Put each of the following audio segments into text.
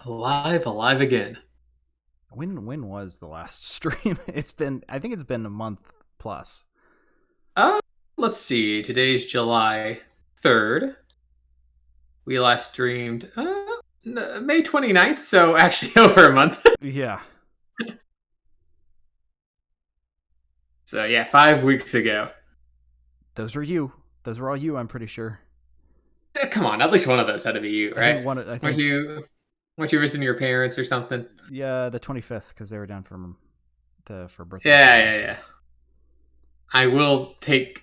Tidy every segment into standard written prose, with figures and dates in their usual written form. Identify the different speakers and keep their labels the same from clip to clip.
Speaker 1: Alive, alive again.
Speaker 2: When was the last stream? I think it's been a month plus.
Speaker 1: Uh, let's see. Today's July 3rd. We last streamed May 29th, so actually over a month.
Speaker 2: Yeah.
Speaker 1: So yeah, 5 weeks ago.
Speaker 2: Those were you. Those were all you, I'm pretty sure.
Speaker 1: Come on, at least one of those had to be you,
Speaker 2: I think
Speaker 1: right?
Speaker 2: one I
Speaker 1: Weren't
Speaker 2: think
Speaker 1: you visiting your parents or something?
Speaker 2: yeah, the 25th cuz they were down for birthday
Speaker 1: Yeah.
Speaker 2: celebrations.
Speaker 1: I will take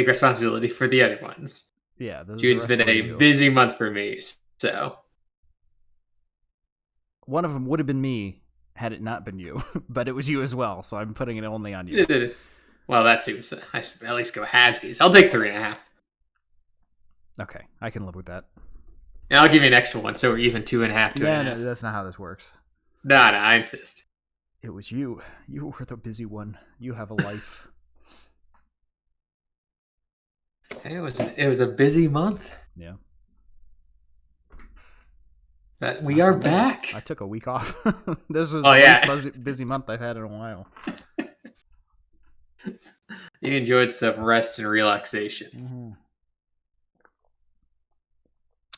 Speaker 1: responsibility for the other ones.
Speaker 2: Yeah, the
Speaker 1: June's
Speaker 2: rest
Speaker 1: been
Speaker 2: were
Speaker 1: a
Speaker 2: you.
Speaker 1: busy month for me, so
Speaker 2: One of them would have been me had it not been you, but it was you as well, so I'm putting it only on you.
Speaker 1: well, that seems I should at least go halvesies. I'll take 3.5.
Speaker 2: Okay, I can live with that.
Speaker 1: And I'll give you an extra one, so we're even 2.5, two and a
Speaker 2: No,
Speaker 1: half.
Speaker 2: that's not how this works.
Speaker 1: No, I insist.
Speaker 2: It was you. You were the busy one. You have a life.
Speaker 1: It was a busy month,
Speaker 2: Yeah.
Speaker 1: but we are back.
Speaker 2: I took a week off. This was
Speaker 1: Oh,
Speaker 2: the
Speaker 1: yeah.
Speaker 2: least busy month I've had in a while.
Speaker 1: You enjoyed some rest and relaxation.
Speaker 2: Mm-hmm.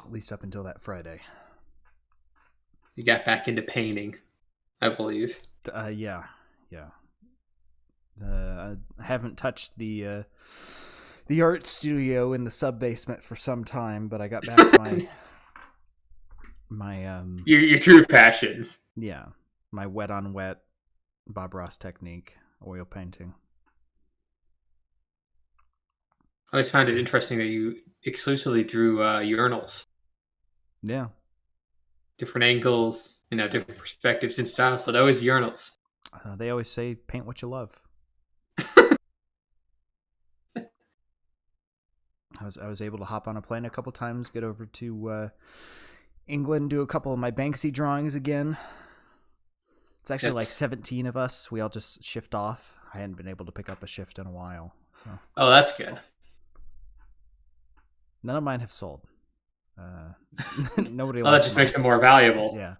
Speaker 2: At least up until that Friday.
Speaker 1: You got back into painting, I believe.
Speaker 2: Yeah. I haven't touched the art studio in the sub basement for some time, but I got back to my
Speaker 1: Your true passions.
Speaker 2: yeah, my wet on wet Bob Ross technique, oil painting.
Speaker 1: I always found it interesting that you exclusively drew urinals,
Speaker 2: Yeah.
Speaker 1: different angles, different perspectives and styles, but always urinals.
Speaker 2: They always say paint what you love. I was able to hop on a plane a couple times, get over to England, do a couple of my Banksy drawings again. It's actually like 17 of us. We all just shift off. I hadn't been able to pick up a shift in a while. So
Speaker 1: Oh, that's good.
Speaker 2: none of mine have sold. Nobody.
Speaker 1: Well, that just makes them more valuable.
Speaker 2: Yeah,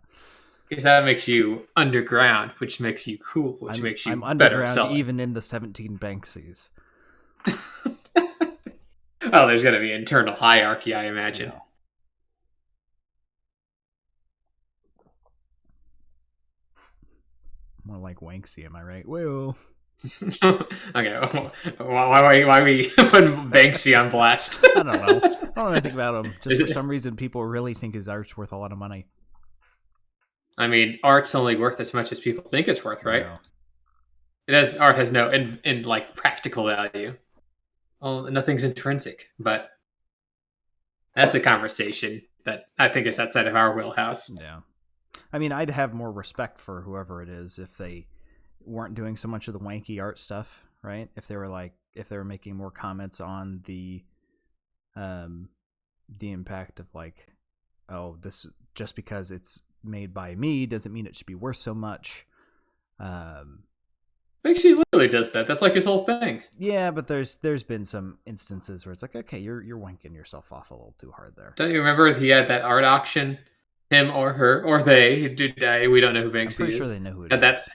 Speaker 1: because that makes you underground, which makes you cool, which makes you
Speaker 2: I'm
Speaker 1: better at
Speaker 2: underground
Speaker 1: selling.
Speaker 2: even in the 17 Banksies.
Speaker 1: Oh, there's going to be internal hierarchy, I imagine.
Speaker 2: No. More like Wanksy, am I right? Well,
Speaker 1: Okay, why are we putting Banksy on blast?
Speaker 2: I don't know. I don't know anything about him. Just for some reason, people really think his art's worth a lot of money.
Speaker 1: I mean, art's only worth as much as people think it's worth, right?
Speaker 2: No.
Speaker 1: Art has no in like practical value. Well, nothing's intrinsic, but that's a conversation that I think is outside of our wheelhouse.
Speaker 2: Yeah. I mean, I'd have more respect for whoever it is if they weren't doing so much of the wanky art stuff, right? If they were making more comments on the impact of like, oh, this just because it's made by me doesn't mean it should be worth so much.
Speaker 1: Banksy literally does that. That's like his whole thing.
Speaker 2: Yeah, but there's been some instances where it's like, okay, you're wanking yourself off a little too hard there.
Speaker 1: Don't you remember he had that art auction? Him or her or they? We don't know who Banksy is.
Speaker 2: I'm pretty sure they know who it
Speaker 1: had
Speaker 2: is.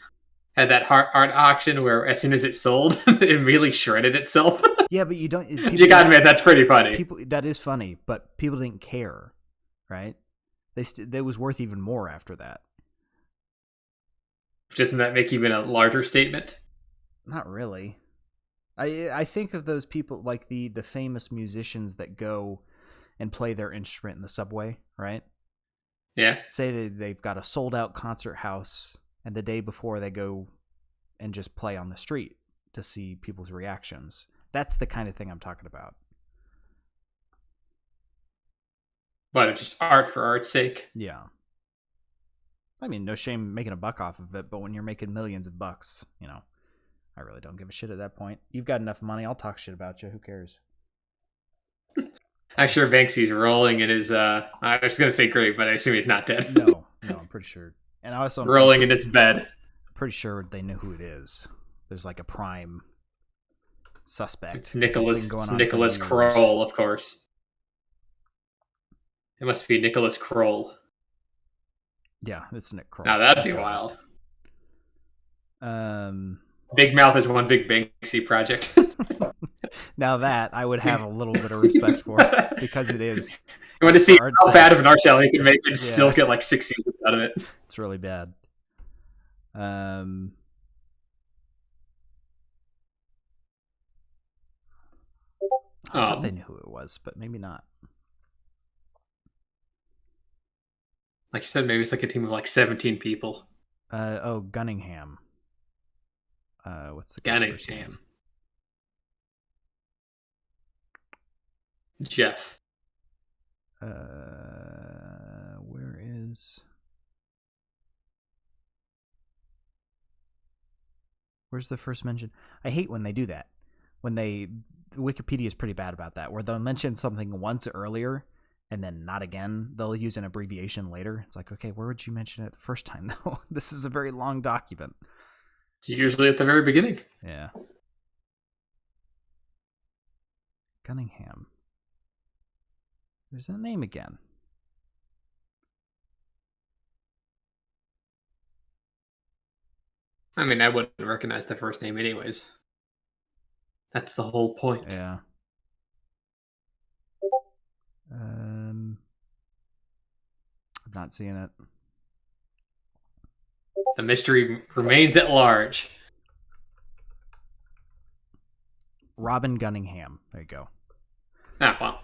Speaker 1: Had that art auction where as soon as it sold, it immediately shredded itself.
Speaker 2: Yeah, but you don't.
Speaker 1: You gotta admit that's pretty funny.
Speaker 2: That is funny, but people didn't care, right? They was worth even more after that.
Speaker 1: Doesn't that make even a larger statement?
Speaker 2: Not really. I think of those people like the famous musicians that go and play their instrument in the subway, right?
Speaker 1: Yeah.
Speaker 2: Say they've got a sold out concert house, and the day before they go and just play on the street to see people's reactions. That's the kind of thing I'm talking about.
Speaker 1: But it's just art for art's sake.
Speaker 2: Yeah. I mean, no shame making a buck off of it, but when you're making millions of bucks, I really don't give a shit at that point. You've got enough money, I'll talk shit about you. Who cares?
Speaker 1: I'm sure Banksy's rolling in his, I was going to say grave, but I assume he's not dead.
Speaker 2: No, I'm pretty sure. And also,
Speaker 1: rolling in his bed.
Speaker 2: I'm pretty sure they know who it is. There's like a prime suspect.
Speaker 1: It's Nicholas Kroll, of course. It must be Nicholas Kroll.
Speaker 2: Yeah, it's Nick Kroll.
Speaker 1: Now that'd be wild.
Speaker 2: Um,
Speaker 1: Big Mouth is one big Banksy project.
Speaker 2: Now that I would have a little bit of respect for, because it is.
Speaker 1: You want to see how bad of an art style he can make and still get like 6 seasons out of it.
Speaker 2: It's really bad. I thought they knew who it was, but maybe not.
Speaker 1: Like you said, maybe it's like a team of like 17 people.
Speaker 2: Gunningham. What's the
Speaker 1: Gunningham?
Speaker 2: Name?
Speaker 1: Jeff.
Speaker 2: Where is? Where's the first mention? I hate when they do that. Wikipedia is pretty bad about that, where they'll mention something once earlier and then not again. They'll use an abbreviation later. It's like, okay, where would you mention it the first time though? This is a very long document.
Speaker 1: It's usually at the very beginning.
Speaker 2: Yeah. Gunningham. There's that name again.
Speaker 1: I mean, I wouldn't recognize the first name anyways. That's the whole point.
Speaker 2: Yeah. I'm not seeing it.
Speaker 1: The mystery remains at large.
Speaker 2: Robin Gunningham. There you go.
Speaker 1: Ah, well.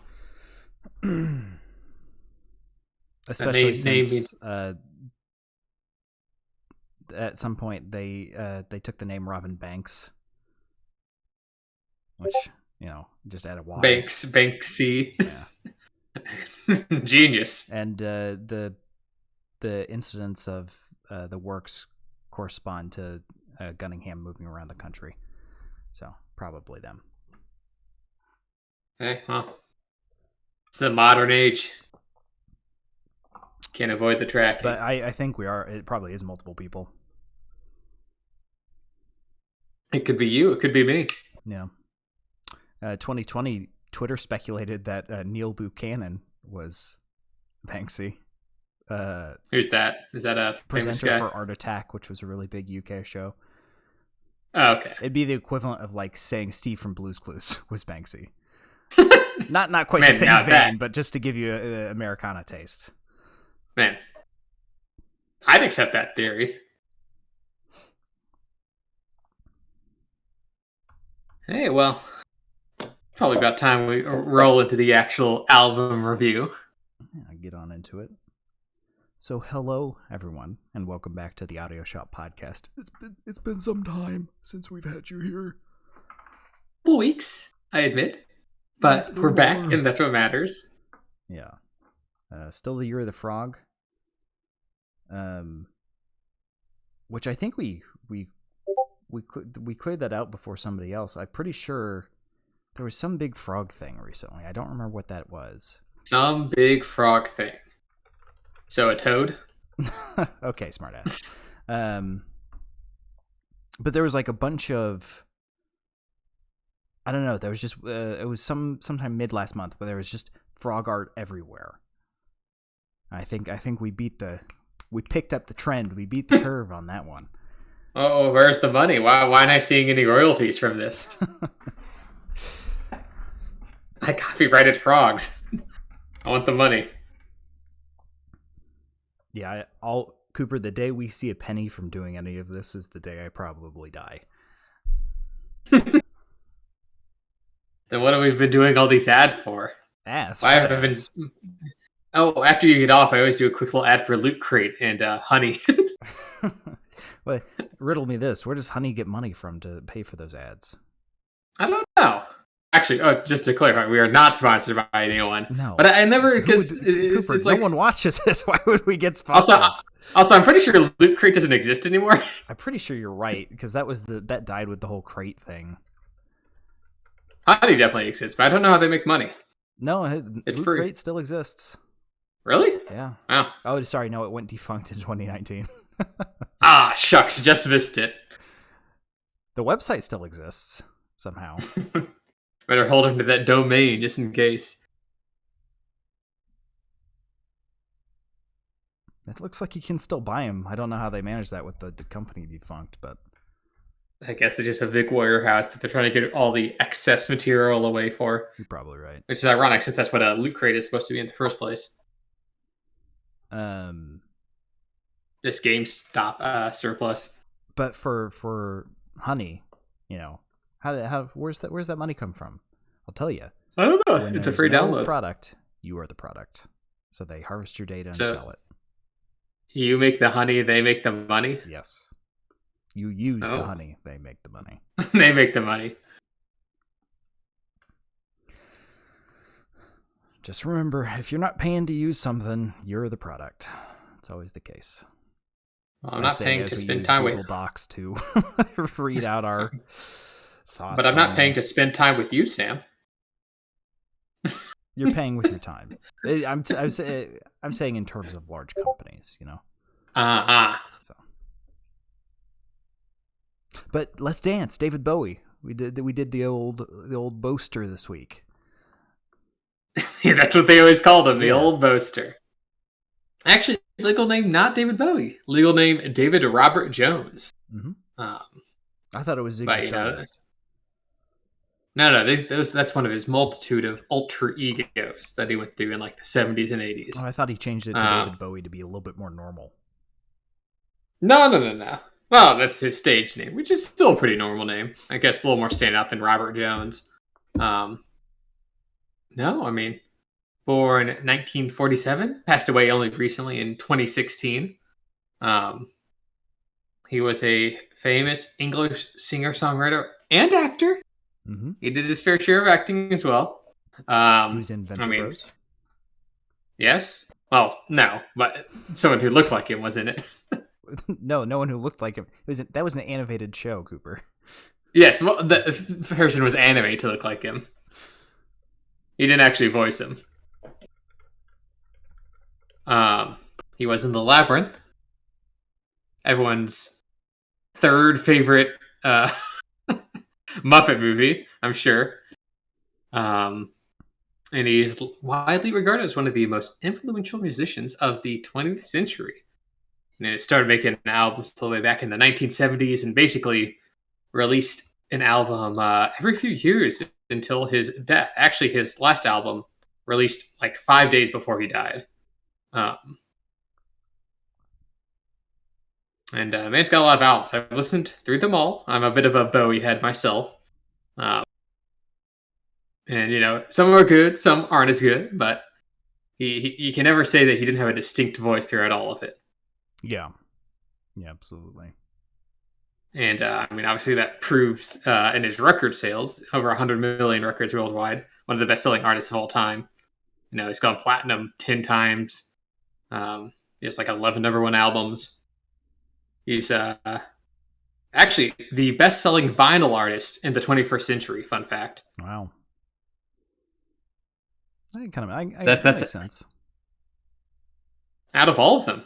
Speaker 2: Especially since at some point they took the name Robin Banks, which, you know, just add a Y.
Speaker 1: Banksy.
Speaker 2: Yeah.
Speaker 1: Genius.
Speaker 2: And the incidents of the works correspond to Gunningham moving around the country, so probably them.
Speaker 1: Hey, well, it's the modern age. Can't avoid the tracking.
Speaker 2: But I think we are. It probably is multiple people.
Speaker 1: It could be you. It could be me.
Speaker 2: Yeah. 2020, Twitter speculated that Neil Buchanan was Banksy.
Speaker 1: Who's that? Is that a
Speaker 2: presenter
Speaker 1: guy?
Speaker 2: for Art Attack, which was a really big UK show?
Speaker 1: Oh, okay.
Speaker 2: It'd be the equivalent of like saying Steve from Blue's Clues was Banksy. not quite the same vein, but just to give you an Americana taste.
Speaker 1: Man, I'd accept that theory. Hey, well, probably about time we roll into the actual album review.
Speaker 2: Yeah, get on into it. So, hello, everyone, and welcome back to the Audio Shop podcast. It's been some time since we've had you here.
Speaker 1: Couple weeks, I admit, but we're back, and that's what matters.
Speaker 2: Yeah. Still the Year of the Frog. Which I think we cleared that out before somebody else. I'm pretty sure there was some big frog thing recently. I don't remember what that was.
Speaker 1: Some big frog thing. So a toad?
Speaker 2: Okay, smartass. But there was like a bunch of, I don't know. There was just it was sometime mid last month, but there was just frog art everywhere. I think we picked up the trend. We beat the curve on that one.
Speaker 1: Oh, where's the money? Why am I not seeing any royalties from this? I copyrighted frogs. I want the money.
Speaker 2: Yeah, Cooper, the day we see a penny from doing any of this is the day I probably die.
Speaker 1: Then what have we been doing all these ads for?
Speaker 2: Ads?
Speaker 1: Why haven't I been... Oh, after you get off, I always do a quick little ad for Loot Crate and Honey.
Speaker 2: Wait, riddle me this. Where does Honey get money from to pay for those ads?
Speaker 1: I don't know. Actually, just to clarify, we are not sponsored by anyone.
Speaker 2: No.
Speaker 1: But I never... because
Speaker 2: Cooper,
Speaker 1: it's like,
Speaker 2: no one watches this. Why would we get sponsored?
Speaker 1: Also, I'm pretty sure Loot Crate doesn't exist anymore.
Speaker 2: I'm pretty sure you're right, because that died with the whole crate thing.
Speaker 1: Honey definitely exists, but I don't know how they make money.
Speaker 2: No,
Speaker 1: it's
Speaker 2: Loot
Speaker 1: free.
Speaker 2: Crate still exists.
Speaker 1: Really?
Speaker 2: Yeah.
Speaker 1: Wow.
Speaker 2: Oh, sorry. No, it went defunct in 2019.
Speaker 1: Ah, shucks. Just missed it.
Speaker 2: The website still exists somehow.
Speaker 1: Better hold him to that domain just in case.
Speaker 2: It looks like you can still buy them. I don't know how they manage that with the company defunct, but
Speaker 1: I guess they just have big warehouse that they're trying to get all the excess material away for.
Speaker 2: you're probably right.
Speaker 1: Which is ironic since that's what a loot crate is supposed to be in the first place. This GameStop surplus.
Speaker 2: But for honey, where's that money come from? I'll tell you.
Speaker 1: I don't know.
Speaker 2: When
Speaker 1: It's a free download.
Speaker 2: Product, you are the product. So they harvest your data and sell it.
Speaker 1: You make the honey, they make the money?
Speaker 2: Yes. You use the honey, they make the money.
Speaker 1: They make the money.
Speaker 2: Just remember, if you're not paying to use something, you're the product. It's always the case.
Speaker 1: Well, I'm not paying to spend time with
Speaker 2: Docs to read out our thoughts.
Speaker 1: But I'm not paying to spend time with you, Sam.
Speaker 2: You're paying with your time. I'm saying in terms of large companies, So. But let's dance, David Bowie. We did the old boaster this week.
Speaker 1: Yeah, that's what they always called him, the old boaster. Actually, legal name not David Bowie. Legal name David Robert Jones.
Speaker 2: Mm-hmm. I thought it was Ziggy Stardust.
Speaker 1: No, that's one of his multitude of alter egos that he went through in like the 70s and 80s.
Speaker 2: Oh, I thought he changed it to David Bowie to be a little bit more normal.
Speaker 1: No. Well, that's his stage name, which is still a pretty normal name. I guess a little more standout than Robert Jones. No, I mean, born 1947, passed away only recently in 2016. He was a famous English singer-songwriter and actor.
Speaker 2: Mm-hmm.
Speaker 1: He did his fair share of acting as well.
Speaker 2: He was in Venture Bros.
Speaker 1: Yes. Well, no, but someone who looked like him was in it.
Speaker 2: No one who looked like him. That was an animated show, Cooper.
Speaker 1: Yes, well, the person was animated to look like him. He didn't actually voice him. He was in The Labyrinth. Everyone's third favorite Muppet movie, I'm sure. And he's widely regarded as one of the most influential musicians of the 20th century. And it started making albums all the way back in the 1970s and basically released an album every few years until his death. Actually, his last album released like 5 days before he died. And man's got a lot of albums. I've listened through them all. I'm a bit of a Bowie head myself. And, some are good, some aren't as good, but you can never say that he didn't have a distinct voice throughout all of it.
Speaker 2: Yeah. Yeah, absolutely.
Speaker 1: And, obviously that proves in his record sales, over 100 million records worldwide, one of the best-selling artists of all time. He's gone platinum 10 times. He has like 11 number one albums. He's actually the best-selling vinyl artist in the 21st century. Fun fact.
Speaker 2: Wow. That makes sense.
Speaker 1: Out of all of them,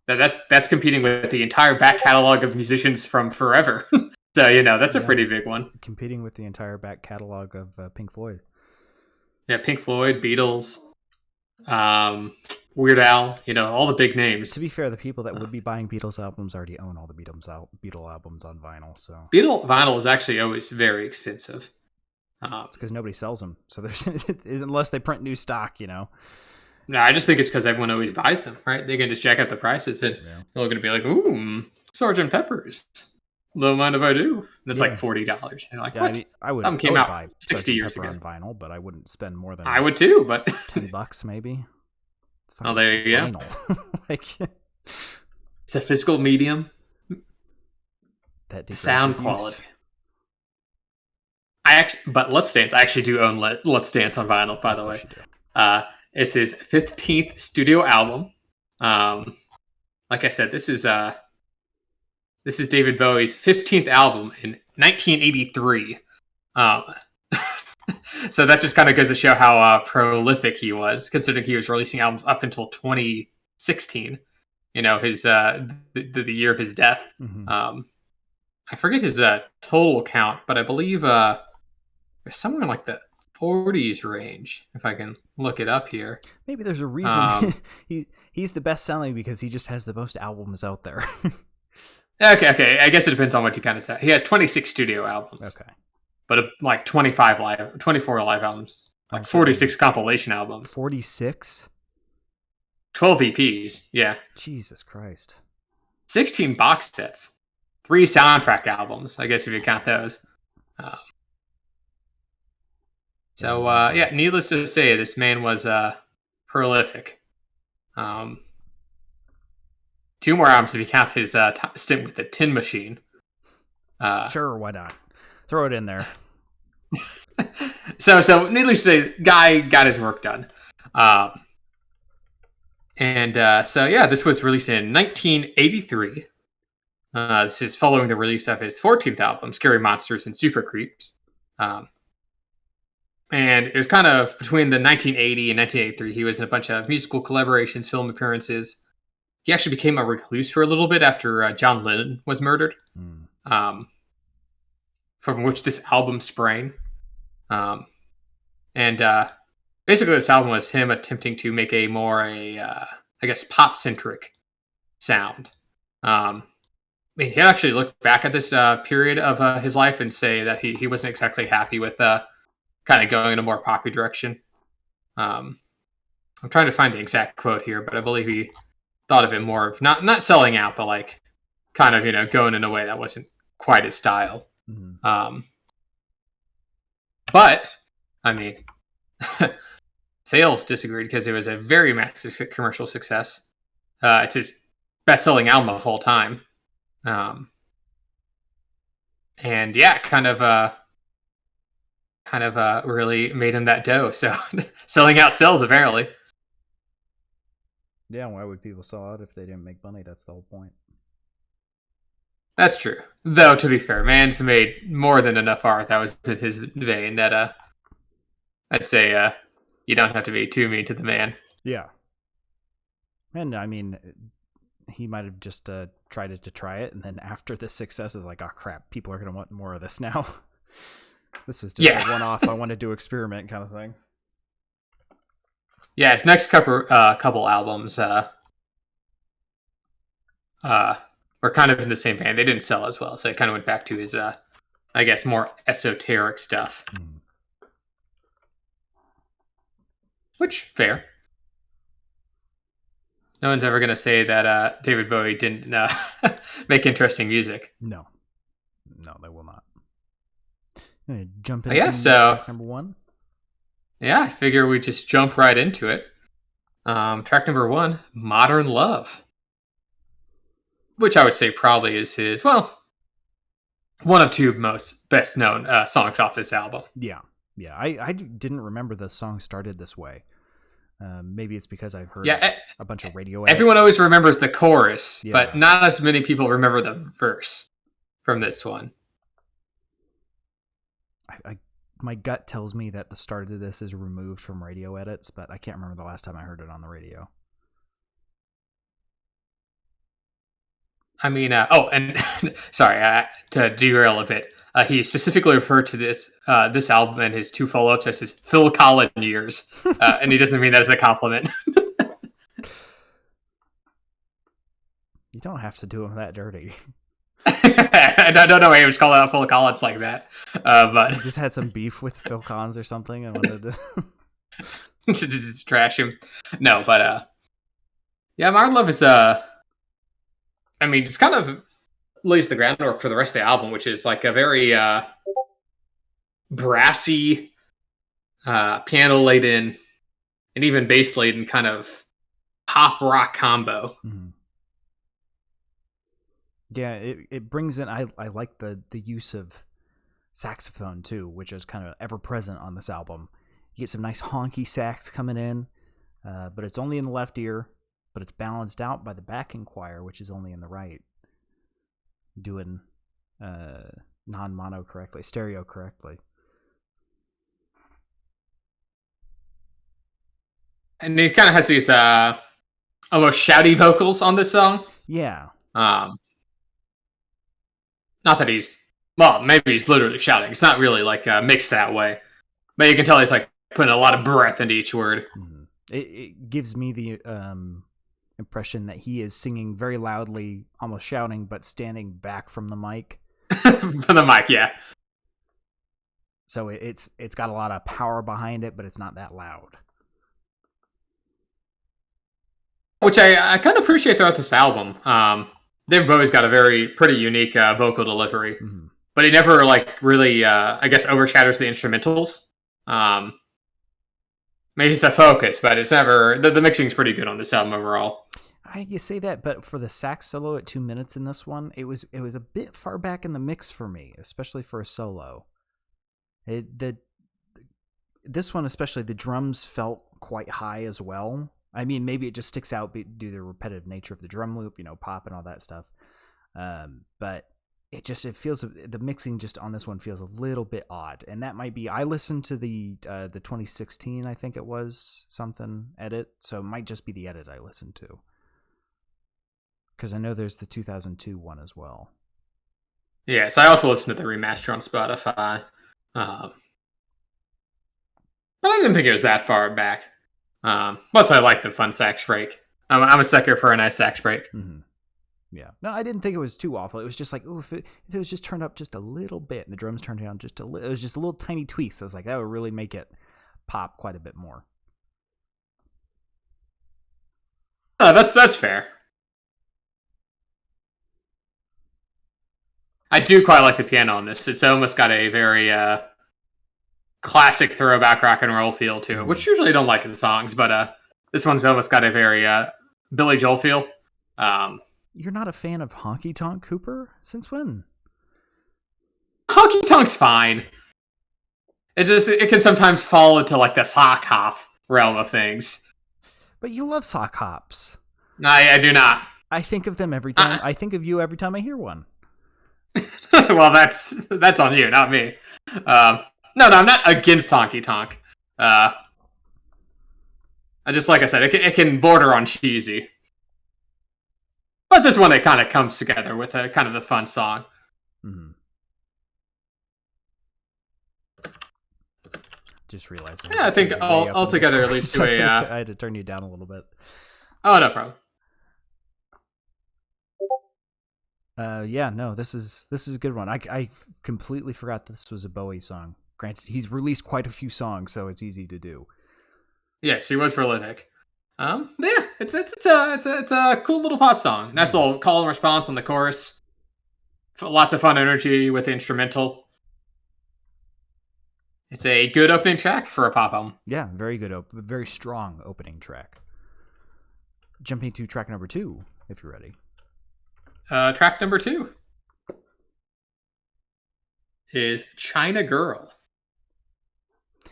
Speaker 1: that's competing with the entire back catalog of musicians from forever. So that's a pretty big one.
Speaker 2: Competing with the entire back catalog of Pink Floyd.
Speaker 1: Yeah, Pink Floyd, Beatles, Weird Al, all the big names.
Speaker 2: To be fair, the people that would be buying Beatles albums already own all the Beatles albums on vinyl. So
Speaker 1: Beatle vinyl is actually always very expensive.
Speaker 2: It's because nobody sells them. So there's unless they print new stock,
Speaker 1: No, I just think it's because everyone always buys them, right? They can just jack up the prices and they're going to be like, ooh, Sgt. Pepper's. Don't mind if I do. That's like $40. Like, what?
Speaker 2: I would
Speaker 1: buy 60
Speaker 2: Sgt.
Speaker 1: years
Speaker 2: Pepper
Speaker 1: ago
Speaker 2: on vinyl, but I wouldn't spend more than
Speaker 1: I would too, but
Speaker 2: $10 maybe.
Speaker 1: There you go. It's a physical medium.
Speaker 2: That
Speaker 1: sound quality. But Let's Dance. I actually do own Let's Dance on vinyl, by the way. It's his 15th studio album. Like I said, this is David Bowie's 15th album in 1983. So that just kind of goes to show how prolific he was, considering he was releasing albums up until 2016. His the year of his death.
Speaker 2: Mm-hmm.
Speaker 1: I forget his total count, but I believe there's somewhere like the 40s range, if I can look it up here.
Speaker 2: Maybe there's a reason he's the best selling because he just has the most albums out there.
Speaker 1: Okay. I guess it depends on what you kind of say. He has 26 studio albums.
Speaker 2: Okay.
Speaker 1: But like 24 live albums, like 46 compilation albums.
Speaker 2: 46?
Speaker 1: 12 EPs, yeah.
Speaker 2: Jesus Christ.
Speaker 1: 16 box sets. 3 soundtrack albums, I guess if you count those. Needless to say, this man was prolific. 2 more albums if you count his stint with the Tin Machine.
Speaker 2: Sure, why not? Throw it in there.
Speaker 1: So needless to say, guy got his work done. This was released in 1983. This is following the release of his 14th album, Scary Monsters and Super Creeps. And it was kind of between the 1980 and 1983. He was in a bunch of musical collaborations, film appearances. He actually became a recluse for a little bit after John Lennon was murdered, from which this album sprang. Basically, this album was him attempting to make a more, pop-centric sound. He actually looked back at this period of his life and say that he wasn't exactly happy with kind of going in a more poppy direction. I'm trying to find the exact quote here, but I believe he thought of it more of not selling out, but like kind of, going in a way that wasn't quite his style. Mm-hmm. But, I mean, sales disagreed because it was a very massive commercial success. It's his best-selling album of all time. Really made him that dough. So, selling out sales, apparently.
Speaker 2: Yeah, why would people sell out if they didn't make money? That's the whole point.
Speaker 1: That's true. Though, to be fair, man's made more than enough art that was in his vein that I'd say you don't have to be too mean to the man.
Speaker 2: Yeah. And, I mean, he might have just tried it to try it, and then after the success is like, oh, crap, people are going to want more of this now. This was just a one-off, I wanted to experiment kind of thing.
Speaker 1: Yeah, his next couple albums were kind of in the same vein. They didn't sell as well, so it kind of went back to his, more esoteric stuff. Which, fair. No one's ever going to say that David Bowie didn't make interesting music.
Speaker 2: No, they will not. Jump into track number 1.
Speaker 1: Yeah, I figure we just jump right into it. Track number 1, Modern Love. Which I would say probably is his, one of 2 most best-known songs off this album.
Speaker 2: Yeah. I didn't remember the song started this way. Maybe it's because I've heard a bunch of radio edits.
Speaker 1: Everyone always remembers the chorus, but not as many people remember the verse from this one.
Speaker 2: My gut tells me that the start of this is removed from radio edits, but I can't remember the last time I heard it on the radio.
Speaker 1: I mean, sorry, to derail a bit, he specifically referred to this album and his 2 follow-ups as his Phil Collins years, and he doesn't mean that as a compliment.
Speaker 2: You don't have to do him that dirty.
Speaker 1: I don't know why he was calling out Phil Collins like that, but
Speaker 2: he just had some beef with Phil Collins or something. I wanted
Speaker 1: to just trash him. No, but Modern Love is just kind of lays the groundwork for the rest of the album, which is like a very brassy, piano-laden, and even bass-laden kind of pop-rock combo.
Speaker 2: Mm-hmm. Yeah, it brings in, I like the use of saxophone too, which is kind of ever present on this album. You get some nice honky sax coming in, but it's only in the left ear, but it's balanced out by the backing choir, which is only in the right, doing non-mono correctly, stereo correctly.
Speaker 1: And he kind of has these almost shouty vocals on this song.
Speaker 2: Yeah.
Speaker 1: Not that maybe he's literally shouting. It's not really like mixed that way. but you can tell he's like putting a lot of breath into each word.
Speaker 2: Mm-hmm. It gives me the impression that he is singing very loudly, almost shouting, but standing back from the mic.
Speaker 1: From the mic, yeah.
Speaker 2: So it's got a lot of power behind it, but it's not that loud.
Speaker 1: Which I kind of appreciate throughout this album. David Bowie's got a pretty unique vocal delivery,
Speaker 2: Mm-hmm.
Speaker 1: but he never like really, I guess, overshadows the instrumentals. Maybe it's the focus, but it's never the mixing's pretty good on this album overall.
Speaker 2: You say that, but for the sax solo at 2 minutes in this one, it was a bit far back in the mix for me, especially for a solo. This one especially, the drums felt quite high as well. I mean, maybe it just sticks out due to the repetitive nature of the drum loop, pop and all that stuff. But it feels, the mixing just on this one feels a little bit odd, and that might be. I listened to the 2016, I think it was something edit, so it might just be the edit I listened to. Because I know there's the 2002 one as well.
Speaker 1: Yes, I also listened to the remaster on Spotify. But I didn't think it was that far back. Plus, I like the fun sax break. I'm a sucker for a nice sax break.
Speaker 2: Mm-hmm. Yeah. No, I didn't think it was too awful. It was just like, if it was just turned up just a little bit and the drums turned down just a little, it was just a little tiny tweaks. I was like, that would really make it pop quite a bit more.
Speaker 1: That's fair. I do quite like the piano on this. It's almost got a very classic throwback rock and roll feel to it, which usually I don't like in songs, but this one's almost got a very Billy Joel feel.
Speaker 2: You're not a fan of Honky Tonk Cooper? Since when?
Speaker 1: Honky Tonk's fine. It can sometimes fall into like the sock hop realm of things.
Speaker 2: But you love sock hops.
Speaker 1: No, I do not.
Speaker 2: I think of them every time. I think of you every time I hear one.
Speaker 1: Well, that's on you, not me. No, I'm not against Honky Tonk. I just, like I said, it can border on cheesy. But this one, it kind of comes together with a kind of a fun song.
Speaker 2: Mm-hmm. Just realized.
Speaker 1: Yeah, I think altogether at least to a.
Speaker 2: I had to turn you down a little bit.
Speaker 1: Oh, no problem.
Speaker 2: Yeah, no, this is a good one. I completely forgot this was a Bowie song. Granted, he's released quite a few songs, so it's easy to do.
Speaker 1: Yes, he was prolific. Yeah, it's a cool little pop song. Nice little call and response on the chorus. Lots of fun energy with the instrumental. It's a good opening track for a pop album.
Speaker 2: Yeah, very good, very strong opening track. Jumping to track number 2, if you're ready.
Speaker 1: Track number 2 is China Girl,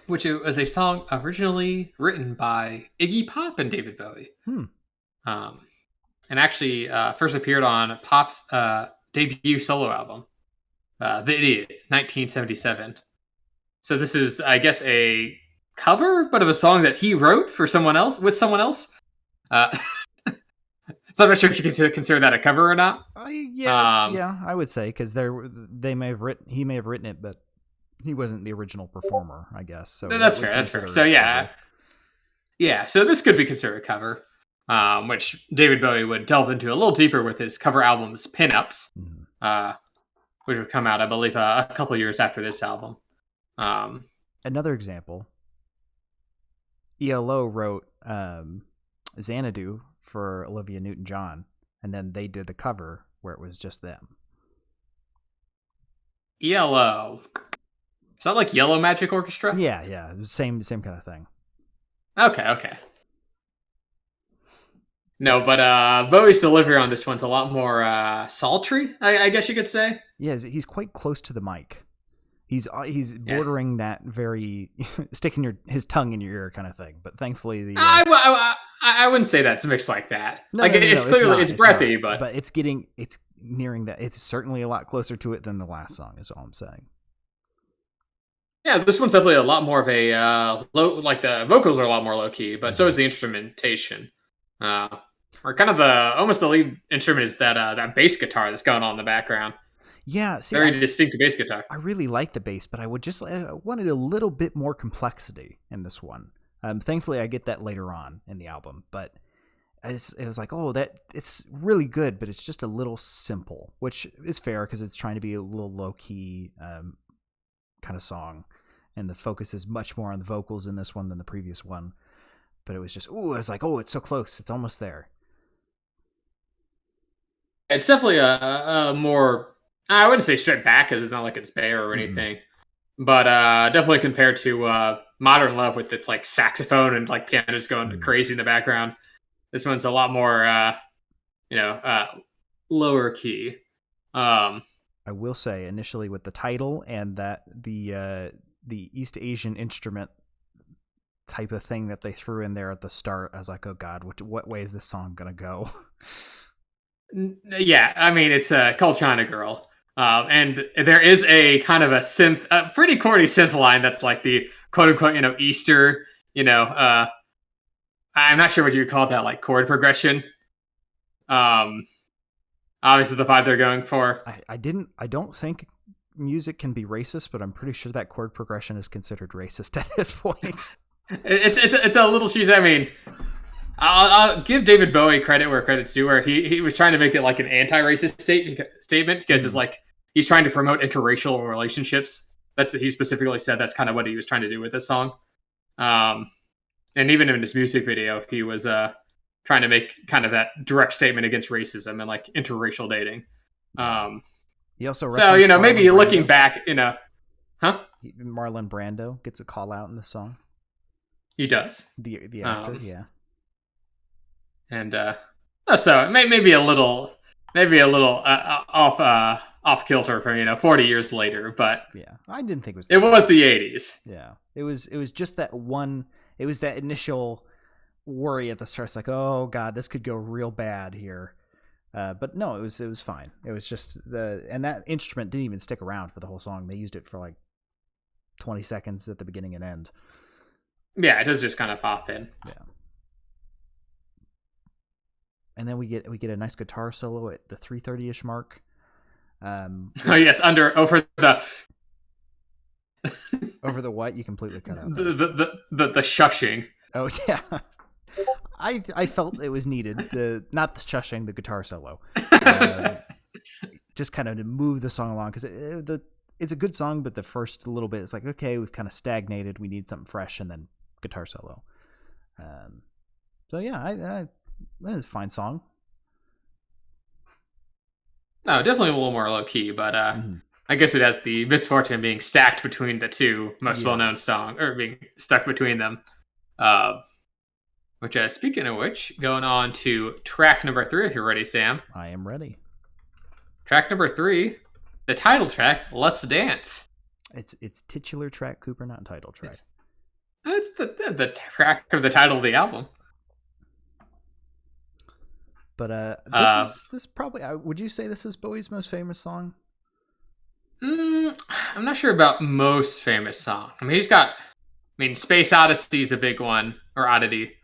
Speaker 1: which was a song originally written by Iggy Pop and David Bowie. And actually first appeared on Pop's debut solo album, The Idiot, 1977. So this is, I guess, a cover, but of a song that he wrote for someone else, with someone else. So I'm not sure if you can consider that a cover or not.
Speaker 2: Yeah, I would say, because he may have written it, but he wasn't the original performer, I guess. So
Speaker 1: that's fair. So yeah. So this could be considered a cover, which David Bowie would delve into a little deeper with his cover album's Pinups, which would come out, I believe, a couple years after this album.
Speaker 2: Another example. ELO wrote Xanadu for Olivia Newton-John, and then they did the cover where it was just them.
Speaker 1: ELO. Is that like Yellow Magic Orchestra?
Speaker 2: Yeah. Same kind of thing.
Speaker 1: Okay. No, but Bowie's delivery on this one's a lot more sultry, I guess you could say.
Speaker 2: Yeah, he's quite close to the mic. He's bordering that very sticking his tongue in your ear kind of thing. But thankfully,
Speaker 1: I wouldn't say that's mixed like that. It's clearly it's breathy,
Speaker 2: but it's nearing that. It's certainly a lot closer to it than the last song. Is all I'm saying.
Speaker 1: Yeah, this one's definitely a lot more of a low. Like the vocals are a lot more low key, but so is the instrumentation. Or kind of almost the lead instrument is that bass guitar that's going on in the background.
Speaker 2: Yeah, see,
Speaker 1: Very distinct bass guitar.
Speaker 2: I really like the bass, but I wanted a little bit more complexity in this one. Thankfully, I get that later on in the album, but it was like, oh, that it's really good, but it's just a little simple, which is fair because it's trying to be a little low key kind of song, and the focus is much more on the vocals in this one than the previous one. But it was just, ooh, I was like, oh, it's so close, it's almost there.
Speaker 1: It's definitely a more, I wouldn't say straight back because it's not like it's bare or anything, but definitely compared to Modern Love with its like saxophone and like pianos going crazy in the background. This one's a lot more, lower key.
Speaker 2: I will say initially with the title and that the East Asian instrument type of thing that they threw in there at the start, I was like, oh god, what way is this song gonna go?
Speaker 1: Yeah, I mean it's called China Girl, and there is a kind of a pretty corny synth line that's like the quote unquote Easter, I'm not sure what you would call that, like chord progression. Obviously the vibe they're going for.
Speaker 2: I don't think music can be racist, but I'm pretty sure that chord progression is considered racist at this point.
Speaker 1: It's a little cheesy. I mean, I'll give David Bowie credit where credit's due, where he was trying to make it like an anti-racist statement because it's like he's trying to promote interracial relationships. He specifically said that's kind of what he was trying to do with this song. And even in his music video, he was trying to make kind of that direct statement against racism and like interracial dating.
Speaker 2: He also
Speaker 1: maybe
Speaker 2: Marlon
Speaker 1: looking
Speaker 2: Brando.
Speaker 1: back,
Speaker 2: Marlon Brando gets a call out in the song.
Speaker 1: He does.
Speaker 2: The actor, yeah.
Speaker 1: And so maybe a little off kilter for 40 years later, but
Speaker 2: yeah, I didn't think
Speaker 1: it was the 80s.
Speaker 2: Yeah, it was just that one. It was that initial worry at the start. It's like, oh god, this could go real bad here. But no, it was fine. It was just and that instrument didn't even stick around for the whole song. They used it for like 20 seconds at the beginning and end.
Speaker 1: Yeah, it does just kind of pop in.
Speaker 2: Yeah. And then we get a nice guitar solo at the 3:30ish mark.
Speaker 1: Oh yes, over
Speaker 2: the what? You completely cut out.
Speaker 1: The shushing.
Speaker 2: Oh yeah. I felt it was needed. Not the shushing, the guitar solo. Just kind of to move the song along because it's a good song, but the first little bit is like, okay, we've kind of stagnated. We need something fresh, and then guitar solo. So yeah, it's a fine song.
Speaker 1: No, definitely a little more low key, but I guess it has the misfortune of being stacked between the two most well-known songs, or being stuck between them. Which, speaking of which, going on to track number 3, if you're ready, Sam.
Speaker 2: I am ready.
Speaker 1: Track number 3, the title track, "Let's Dance."
Speaker 2: It's titular track, Cooper, not title track.
Speaker 1: It's the track of the title of the album.
Speaker 2: But this probably, would you say this is Bowie's most famous song?
Speaker 1: I'm not sure about most famous song. I mean, Space Odyssey is a big one, or Oddity.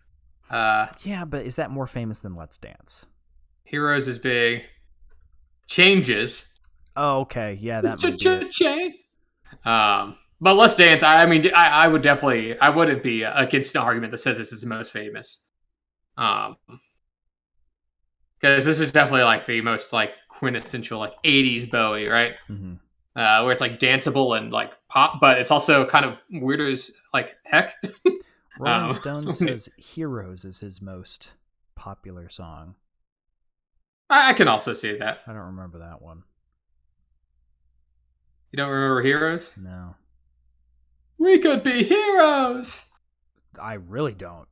Speaker 2: Yeah, but is that more famous than Let's Dance?
Speaker 1: Heroes is big. Changes.
Speaker 2: Oh, okay. Yeah, that might be it.
Speaker 1: Change. But Let's Dance, I mean, I wouldn't be against an argument that says this is the most famous. Because this is definitely like the most like quintessential like 80s Bowie, right?
Speaker 2: Mm-hmm.
Speaker 1: Where it's like danceable and like pop, but it's also kind of weird as like heck.
Speaker 2: Rolling Stone says Heroes is his most popular song.
Speaker 1: I can also see that.
Speaker 2: I don't remember that one.
Speaker 1: You don't remember Heroes?
Speaker 2: No.
Speaker 1: We could be heroes!
Speaker 2: I really don't.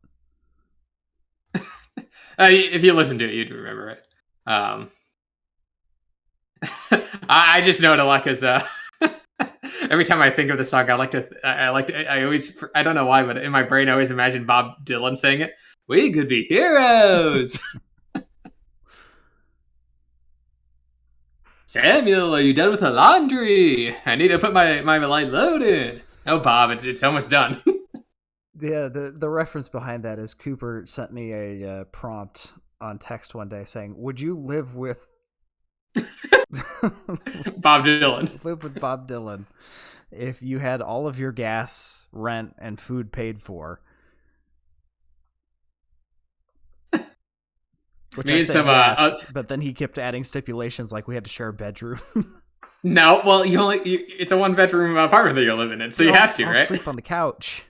Speaker 1: If you listen to it, you'd remember it. I just know it a lot because every time I think of the song, I always, I don't know why, but in my brain, I always imagine Bob Dylan saying it. We could be heroes. Samuel, are you done with the laundry? I need to put my light load in. Oh, Bob, it's almost done.
Speaker 2: Yeah, the reference behind that is Cooper sent me a prompt on text one day saying, "Would you live with
Speaker 1: Bob Dylan.
Speaker 2: Live with Bob Dylan. If you had all of your gas, rent, and food paid for. Which
Speaker 1: Me
Speaker 2: I
Speaker 1: and
Speaker 2: said
Speaker 1: some
Speaker 2: yes, but then he kept adding stipulations like we had to share a bedroom.
Speaker 1: No, well, it's a 1-bedroom apartment that you're living in, so you have to,
Speaker 2: I'll
Speaker 1: right?
Speaker 2: sleep on the couch.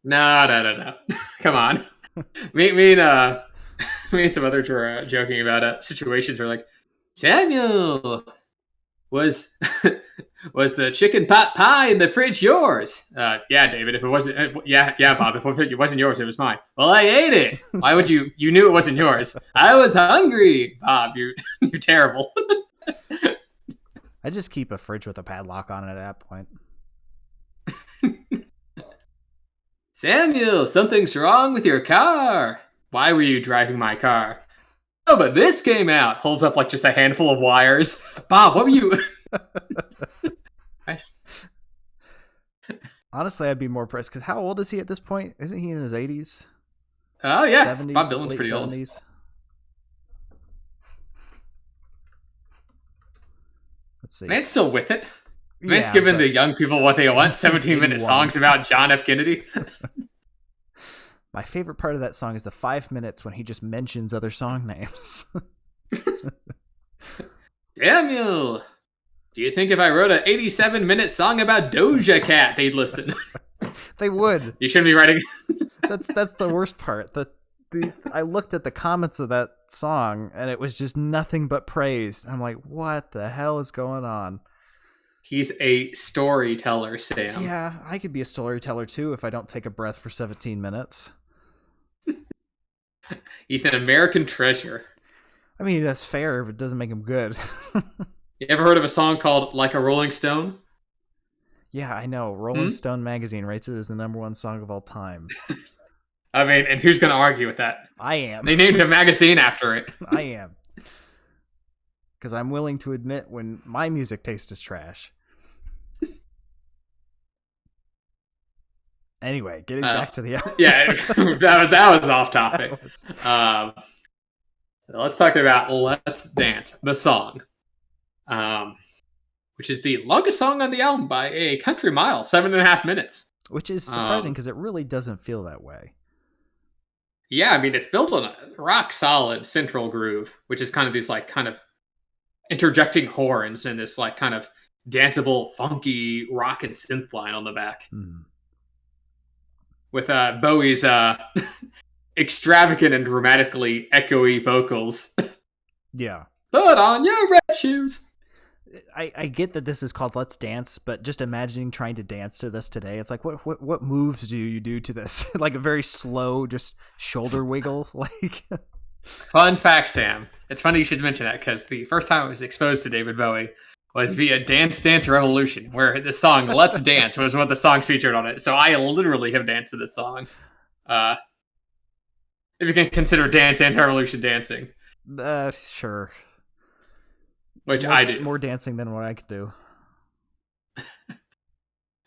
Speaker 1: No. Come on. Me and some others were joking about situations where like, Samuel, was was the chicken pot pie in the fridge yours? Yeah, David. If it wasn't, yeah, Bob. If it wasn't yours, it was mine. Well, I ate it. Why would you? You knew it wasn't yours. I was hungry, Bob. You're terrible.
Speaker 2: I just keep a fridge with a padlock on it at that point.
Speaker 1: Samuel, something's wrong with your car. Why were you driving my car? Oh, but this came out. Holds up like just a handful of wires. Bob, what were you?
Speaker 2: Honestly, I'd be more impressed because how old is he at this point? Isn't he in his 80s?
Speaker 1: Oh yeah,
Speaker 2: 70s,
Speaker 1: Bob Dylan's
Speaker 2: late
Speaker 1: pretty
Speaker 2: 70s.
Speaker 1: old.
Speaker 2: Let's see.
Speaker 1: Man's still with it. Man's
Speaker 2: Yeah,
Speaker 1: giving the young people what they want. 17-minute
Speaker 2: 81.
Speaker 1: songs about John F. Kennedy.
Speaker 2: My favorite part of that song is the 5 minutes when he just mentions other song names.
Speaker 1: Samuel, do you think if I wrote an 87-minute song about Doja Cat, they'd listen?
Speaker 2: They would.
Speaker 1: You shouldn't be writing.
Speaker 2: That's the worst part. I looked at the comments of that song and it was just nothing but praise. I'm like, what the hell is going on?
Speaker 1: He's a storyteller, Sam.
Speaker 2: Yeah, I could be a storyteller too if I don't take a breath for 17 minutes.
Speaker 1: He's an American treasure.
Speaker 2: I mean, that's fair, but it doesn't make him good.
Speaker 1: You ever heard of a song called Like a Rolling Stone?
Speaker 2: Yeah, I know. Rolling Stone magazine rates it as the #1 song of all time.
Speaker 1: I mean, and who's going to argue with that?
Speaker 2: I am.
Speaker 1: They named a magazine after it.
Speaker 2: I am. Because I'm willing to admit when my music taste is trash. Anyway, getting back to the
Speaker 1: yeah, that was off topic. Let's talk about "Let's Dance," the song, which is the longest song on the album by a country mile, 7.5 minutes.
Speaker 2: Which is surprising because it really doesn't feel that way.
Speaker 1: Yeah, I mean it's built on a rock solid central groove, which is kind of these like kind of interjecting horns and this like kind of danceable, funky rock and synth line on the back. With Bowie's extravagant and dramatically echoey vocals.
Speaker 2: Yeah.
Speaker 1: Put on your red shoes.
Speaker 2: I get that this is called Let's Dance, but just imagining trying to dance to this today, it's like what moves do you do to this? Like a very slow, just shoulder wiggle. Like
Speaker 1: Fun fact, Sam. It's funny you should mention that because the first time I was exposed to David Bowie was via Dance Dance Revolution, where the song Let's Dance was one of the songs featured on it. So I literally have danced to this song. If you can consider Dance Dance Revolution dancing.
Speaker 2: Sure.
Speaker 1: Which I do.
Speaker 2: More dancing than what I could do.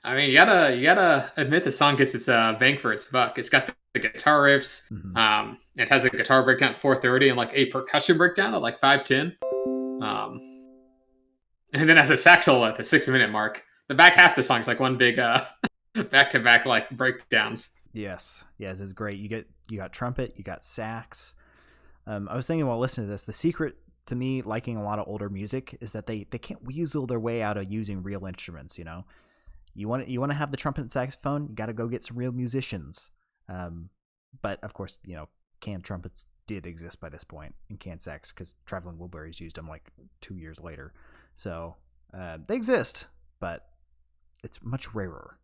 Speaker 1: I mean, you gotta admit the song gets its bang for its buck. It's got the guitar riffs. It has a guitar breakdown at 4:30 and like a percussion breakdown at like 5:10. And then has a sax solo at the 6-minute mark. The back half of the song is like one big back-to-back like breakdowns.
Speaker 2: Yes, it's great. You got trumpet, you got sax. I was thinking while listening to this, the secret to me liking a lot of older music is that they can't weasel their way out of using real instruments. You know, you want to have the trumpet and saxophone, you got to go get some real musicians. But of course, you know, canned trumpets did exist by this point, and canned sax because Traveling Wilburys used them like 2 years later. So they exist, but it's much rarer.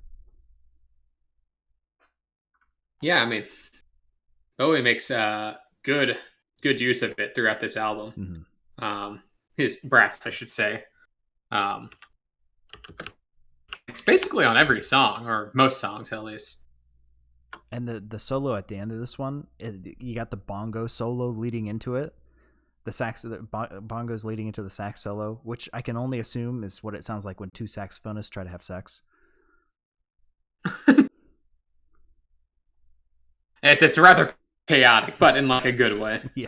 Speaker 1: Yeah, I mean, Bowie makes good use of it throughout this album. His brass, I should say. It's basically on every song, or most songs at least.
Speaker 2: And the solo at the end of this one, you got the bongo solo leading into it. The bongos leading into the sax solo, which I can only assume is what it sounds like when two saxophonists try to have sex.
Speaker 1: It's rather chaotic, but in like a good way.
Speaker 2: Yeah.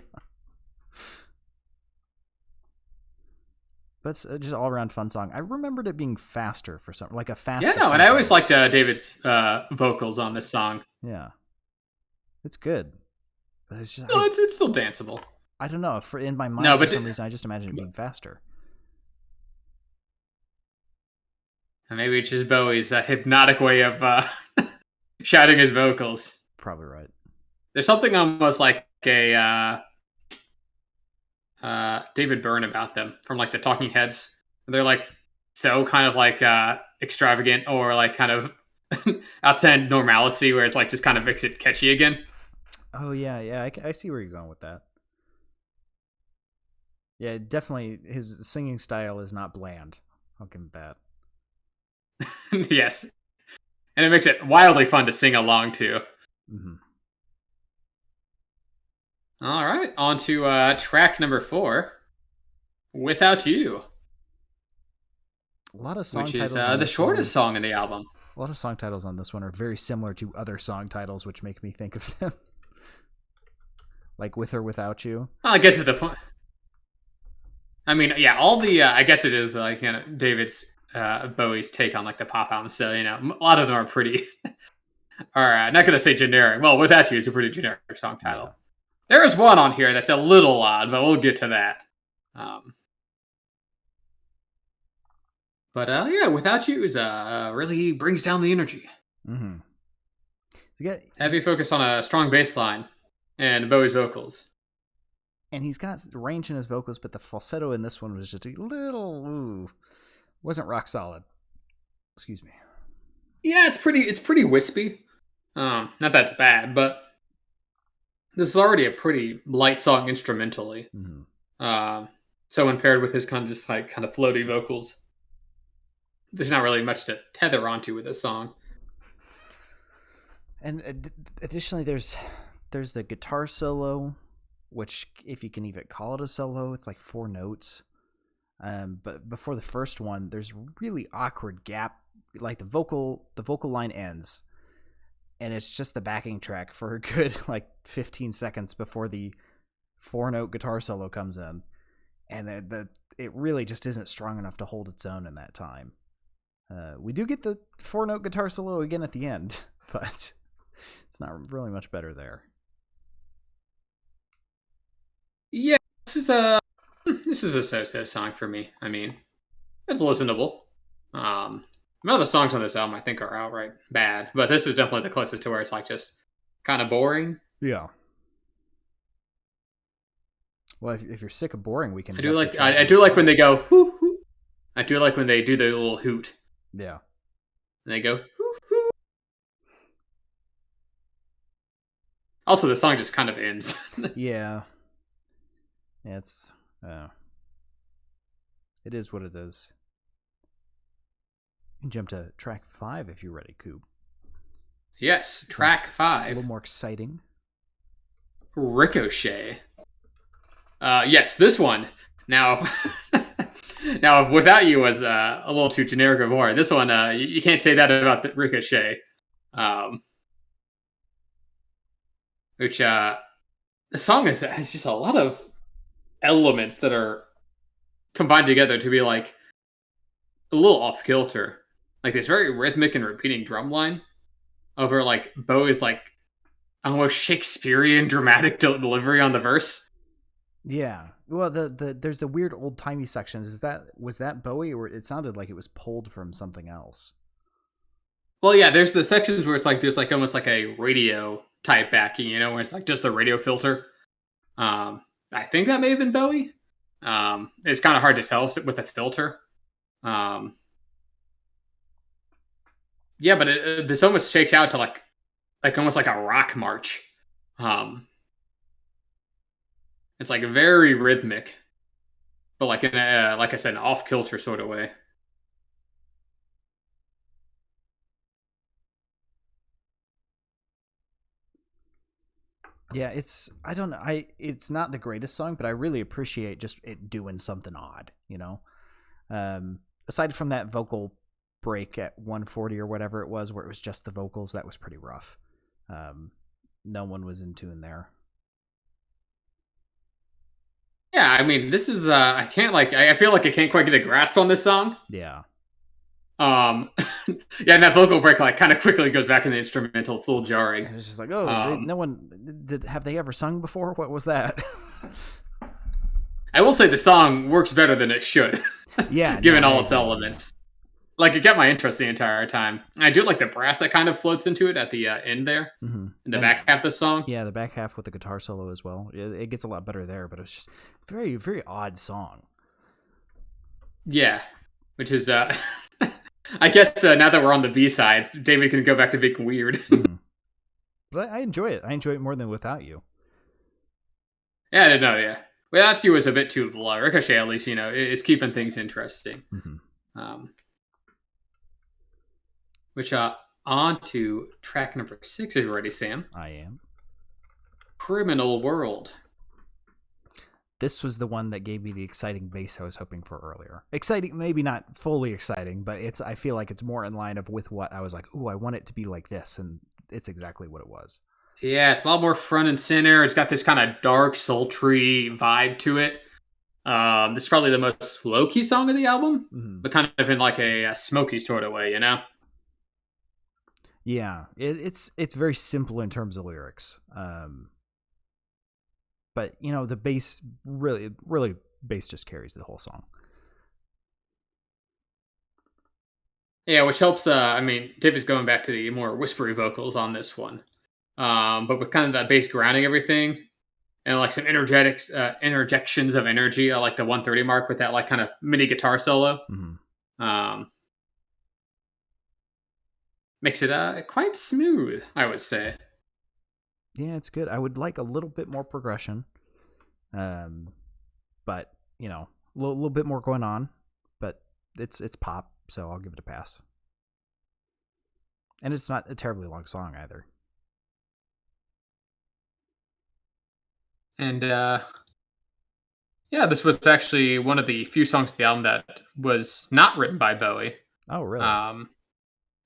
Speaker 2: but it's just all around fun song. I remembered it being faster for some, like a faster.
Speaker 1: Yeah, no, and I always liked David's vocals on this song.
Speaker 2: Yeah, it's good, but it's just
Speaker 1: No, it's still danceable.
Speaker 2: I don't know. For in my mind,
Speaker 1: No,
Speaker 2: for
Speaker 1: but
Speaker 2: some reason, I just imagine it being faster.
Speaker 1: Maybe it's just Bowie's hypnotic way of shouting his vocals.
Speaker 2: Probably right.
Speaker 1: There's something almost like a David Byrne about them from like the Talking Heads. They're like so kind of like extravagant or like kind of outside normalcy, where it's like just kind of makes it catchy again.
Speaker 2: Oh yeah. I see where you're going with that. Yeah, definitely. His singing style is not bland. I'll give him that.
Speaker 1: Yes, and it makes it wildly fun to sing along to.
Speaker 2: Mm-hmm.
Speaker 1: All right, on to track number 4, "Without You,"
Speaker 2: A lot of song
Speaker 1: which is
Speaker 2: titles on
Speaker 1: the
Speaker 2: this
Speaker 1: shortest
Speaker 2: one.
Speaker 1: song in the album.
Speaker 2: A lot of song titles on this one are very similar to other song titles, which make me think of them. Like "With or Without You."
Speaker 1: Well, I guess at the point, I mean, yeah, all the I guess it is like David's Bowie's take on like the pop album. So a lot of them are pretty. Are not gonna say generic. Well, "Without You" is a pretty generic song title.
Speaker 2: Yeah.
Speaker 1: There is one on here that's a little odd, but we'll get to that. Um, but yeah, "Without You" is really brings down the energy.
Speaker 2: Mm-hmm.
Speaker 1: Heavy focus on a strong bass line and Bowie's vocals.
Speaker 2: And he's got range in his vocals, but the falsetto in this one was just a little wasn't rock solid. Excuse me.
Speaker 1: Yeah, it's pretty wispy. Not that it's bad, but this is already a pretty light song instrumentally.
Speaker 2: Mm-hmm.
Speaker 1: So when paired with his kind of just like kind of floaty vocals, there's not really much to tether onto with this song.
Speaker 2: And additionally, there's the guitar solo, which if you can even call it a solo, it's like 4 notes. But before the first one, there's really awkward gap. Like the vocal line ends, and it's just the backing track for a good like 15 seconds before the 4-note guitar solo comes in, and it really just isn't strong enough to hold its own in that time. We do get the 4-note guitar solo again at the end, but it's not really much better there.
Speaker 1: Yeah, this is a so-so song for me. I mean, it's listenable. None of the songs on this album I think are outright bad, but this is definitely the closest to where it's like just kind of boring.
Speaker 2: Yeah. Well, if you're sick of boring, we can.
Speaker 1: I do like when they go hoo hoo. I do like when they do the little hoot.
Speaker 2: Yeah.
Speaker 1: And they go hoo hoo. Also, the song just kind of ends.
Speaker 2: Yeah. Yeah, it is what it is. You can jump to track 5 if you're ready, Coop.
Speaker 1: Yes, track 5.
Speaker 2: A little more exciting.
Speaker 1: "Ricochet." Yes, this one. Now, now, if "Without You" was a little too generic of more, this one you can't say that about the "Ricochet," which the song has just a lot of elements that are combined together to be like a little off kilter. Like this very rhythmic and repeating drum line over like Bowie's like almost Shakespearean dramatic delivery on the verse.
Speaker 2: Yeah. Well, there's the weird old timey sections. Was that Bowie, or it sounded like it was pulled from something else?
Speaker 1: Well, yeah, there's the sections where it's like there's like almost like a radio type backing, where it's like just the radio filter. I think that may have been Bowie. It's kind of hard to tell with the filter. Yeah, but this almost shakes out to like almost like a rock march. It's like very rhythmic, but like in a, like I said, an off kilter sort of way.
Speaker 2: Yeah, I don't know. It's not the greatest song, but I really appreciate just it doing something odd, Aside from that vocal break at 140 or whatever it was, where it was just the vocals, that was pretty rough. No one was in tune there.
Speaker 1: Yeah, Yeah, I mean, this is I can't like I feel like I can't quite get a grasp on this song.
Speaker 2: Yeah.
Speaker 1: Um, yeah, and that vocal break like kind of quickly goes back in the instrumental. It's a little jarring.
Speaker 2: And it's just like, oh,
Speaker 1: Um,
Speaker 2: no one did. Have they ever sung before? What was that?
Speaker 1: I will say the song works better than it should,
Speaker 2: Yeah, no,
Speaker 1: given
Speaker 2: I
Speaker 1: all its
Speaker 2: agree.
Speaker 1: elements. Like it kept my interest the entire time. I do like the brass that kind of floats into it at the end there
Speaker 2: Mm-hmm.
Speaker 1: in the
Speaker 2: And
Speaker 1: back half of the song.
Speaker 2: yeah, the back half with the guitar solo as well. It gets a lot better there, but it's just very, very odd song.
Speaker 1: Yeah, which is I guess now that we're on the B sides, David can go back to being weird.
Speaker 2: Mm-hmm. But I enjoy it. I enjoy it more than Without You.
Speaker 1: Yeah, I don't know. Yeah, Without You was a bit too blah. Ricochet, at least, is keeping things interesting.
Speaker 2: Mm-hmm.
Speaker 1: Um, which on to track number 6. Are you ready, Sam?
Speaker 2: I am.
Speaker 1: Criminal World.
Speaker 2: This was the one that gave me the exciting bass I was hoping for earlier. Exciting, maybe not fully exciting, but it's. I feel like it's more in line of with what I was like. Ooh, I want it to be like this, and it's exactly what it was.
Speaker 1: Yeah, it's a lot more front and center. It's got this kind of dark, sultry vibe to it. This is probably the most low key song of the album,
Speaker 2: Mm-hmm.
Speaker 1: but kind of in like a smoky sort of way, you know?
Speaker 2: Yeah, it's very simple in terms of lyrics. But the bass really bass just carries the whole song.
Speaker 1: Yeah, which helps. I mean, David's going back to the more whispery vocals on this one, but with kind of that bass grounding everything and like some interjections of energy. I like the 130 mark with that like kind of mini guitar solo.
Speaker 2: Mm-hmm.
Speaker 1: Um, makes it quite smooth, I would say.
Speaker 2: Yeah, it's good. I would like a little bit more progression, but a little bit more going on. But it's pop, so I'll give it a pass. And it's not a terribly long song either.
Speaker 1: And yeah, this was actually one of the few songs of the album that was not written by Bowie.
Speaker 2: Oh, really?
Speaker 1: Um,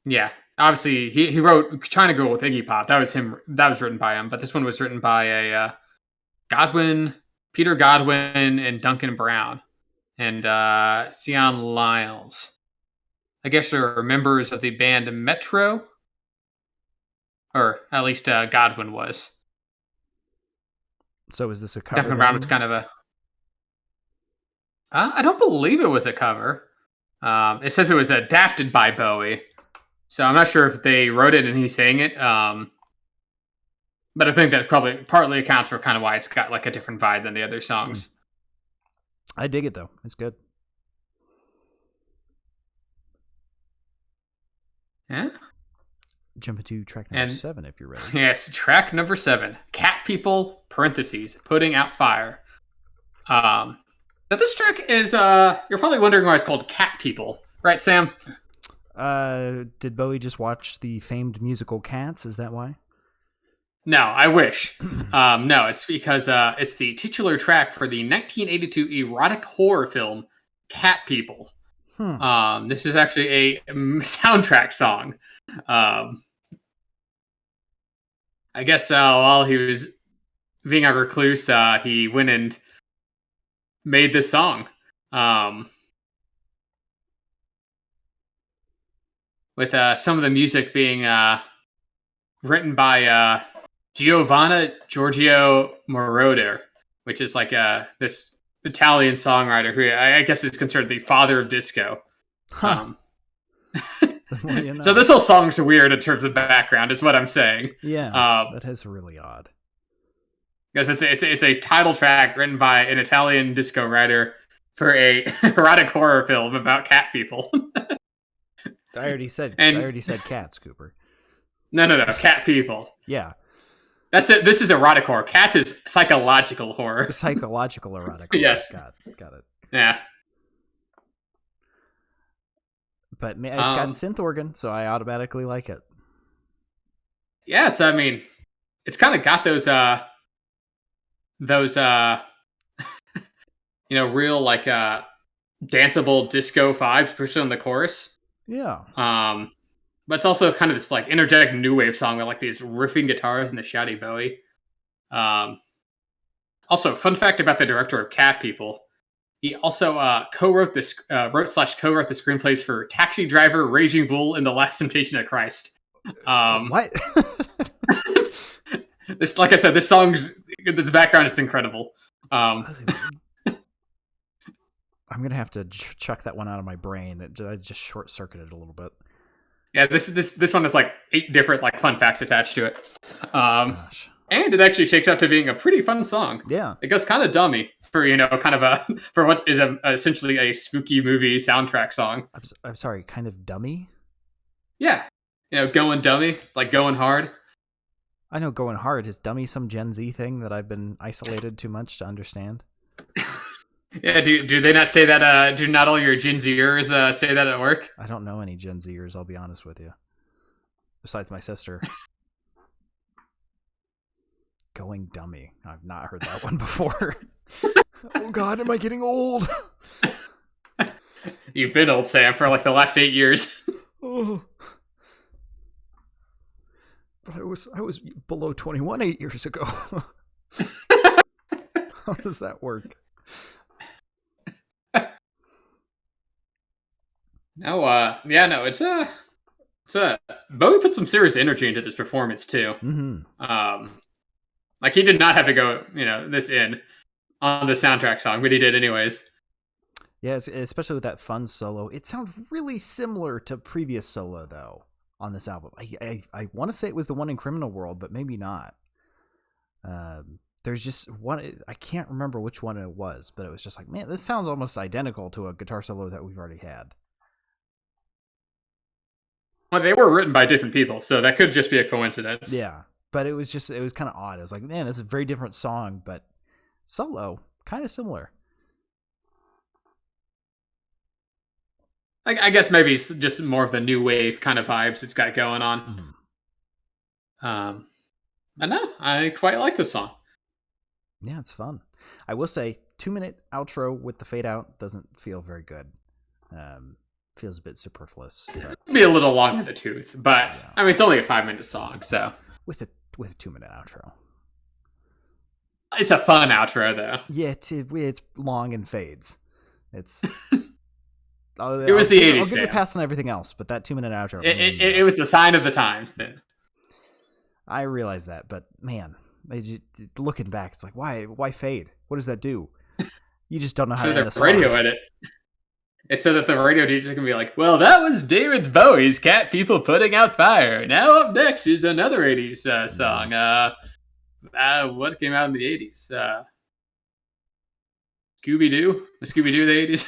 Speaker 1: yeah, obviously he wrote "China Girl" with Iggy Pop. That was him. That was written by him. But this one was written by a Godwin, Peter Godwin, and Duncan Brown, and Sion Lyles. I guess they're members of the band Metro, or at least Godwin was.
Speaker 2: So is this a cover?
Speaker 1: Duncan Brown was kind of a. I don't believe it was a cover. It says it was adapted by Bowie, so I'm not sure if they wrote it and he sang it. But I think that probably partly accounts for kind of why it's got like a different vibe than the other songs.
Speaker 2: I dig it though. It's good.
Speaker 1: Yeah.
Speaker 2: Jump into track number 7 if you're ready.
Speaker 1: Yes, track number 7. Cat People, parentheses, putting out fire. So this track is you're probably wondering why it's called Cat People, right, Sam?
Speaker 2: Did Bowie just watch the famed musical Cats? Is that why?
Speaker 1: No, I wish. No, it's because it's the titular track for the 1982 erotic horror film Cat People. This is actually a soundtrack song. I guess while he was being a recluse, he went and made this song. With some of the music being written by Giovanna Giorgio Moroder, which is like this Italian songwriter who I guess is considered the father of disco.
Speaker 2: Huh. Well, you know.
Speaker 1: So this whole song's weird in terms of background, is what I'm saying.
Speaker 2: Yeah, that is really odd.
Speaker 1: Because it's a title track written by an Italian disco writer for a erotic horror film about cat people.
Speaker 2: I already said cats, Cooper.
Speaker 1: No, cat people.
Speaker 2: Yeah.
Speaker 1: That's it. This is erotic horror. Cats is psychological horror.
Speaker 2: Psychological erotic horror.
Speaker 1: Yes.
Speaker 2: Got it.
Speaker 1: Yeah.
Speaker 2: But it's got synth organ, so I automatically like it.
Speaker 1: Yeah, it's kind of got those real like danceable disco vibes, especially on the chorus.
Speaker 2: Yeah.
Speaker 1: But it's also kind of this like energetic new wave song with like these riffing guitars and the shouty Bowie. Also, fun fact about the director of Cat People. He also co-wrote this, wrote/co-wrote the screenplays for Taxi Driver, Raging Bull, and The Last Temptation of Christ.
Speaker 2: What?
Speaker 1: This, like I said, this this background is incredible.
Speaker 2: I'm gonna have to chuck that one out of my brain. I just short circuited a little bit.
Speaker 1: Yeah, this one has like 8 different like fun facts attached to it.
Speaker 2: Gosh.
Speaker 1: And it actually shakes out to being a pretty fun song.
Speaker 2: Yeah.
Speaker 1: It goes kind of dummy for, kind of a for what is essentially a spooky movie soundtrack song.
Speaker 2: I'm sorry, kind of dummy?
Speaker 1: Yeah. Going dummy, like going hard.
Speaker 2: I know going hard. Is dummy some Gen Z thing that I've been isolated too much to understand?
Speaker 1: Yeah, do they not say that? Do not all your Gen Zers say that at work?
Speaker 2: I don't know any Gen Zers, I'll be honest with you. Besides my sister. Going dummy. I've not heard that one before. Oh God, am I getting old?
Speaker 1: You've been old, Sam, for like the last 8 years.
Speaker 2: Oh. But I was below 21 8 years ago. How does that work?
Speaker 1: No, Bowie put some serious energy into this performance too.
Speaker 2: Mm-hmm.
Speaker 1: Like he did not have to go, this in on the soundtrack song, but he did anyways.
Speaker 2: Yeah, especially with that fun solo. It sounds really similar to previous solo though on this album. I want to say it was the one in Criminal World, but maybe not. There's just one. I can't remember which one it was, but it was just like, man, this sounds almost identical to a guitar solo that we've already had.
Speaker 1: Well, they were written by different people, so that could just be a coincidence.
Speaker 2: Yeah, but it was kind of odd. It was like, man, this is a very different song, but solo, kind of similar.
Speaker 1: I guess maybe it's just more of the new wave kind of vibes it's got going on. Mm-hmm. I know, I quite like this song.
Speaker 2: Yeah, it's fun. I will say, 2-minute outro with the fade out doesn't feel very good. Feels a bit superfluous. But
Speaker 1: be a little long in the tooth, but yeah. I mean, it's only a 5-minute song, so
Speaker 2: with a 2-minute outro,
Speaker 1: it's a fun outro though.
Speaker 2: Yeah, it's long and fades. It's
Speaker 1: it was the 80s.
Speaker 2: I'll give it a pass on everything else, but that 2-minute outro.
Speaker 1: It was the sign of the times then.
Speaker 2: I realize that, but man, looking back, it's like why fade? What does that do? You just don't know how to end a song.
Speaker 1: Radio edit. It's so that the radio DJ can be like, well, that was David Bowie's Cat People Putting Out Fire. Now up next is another 80s song. What came out in the 80s? Scooby-Doo? Scooby-Doo the 80s?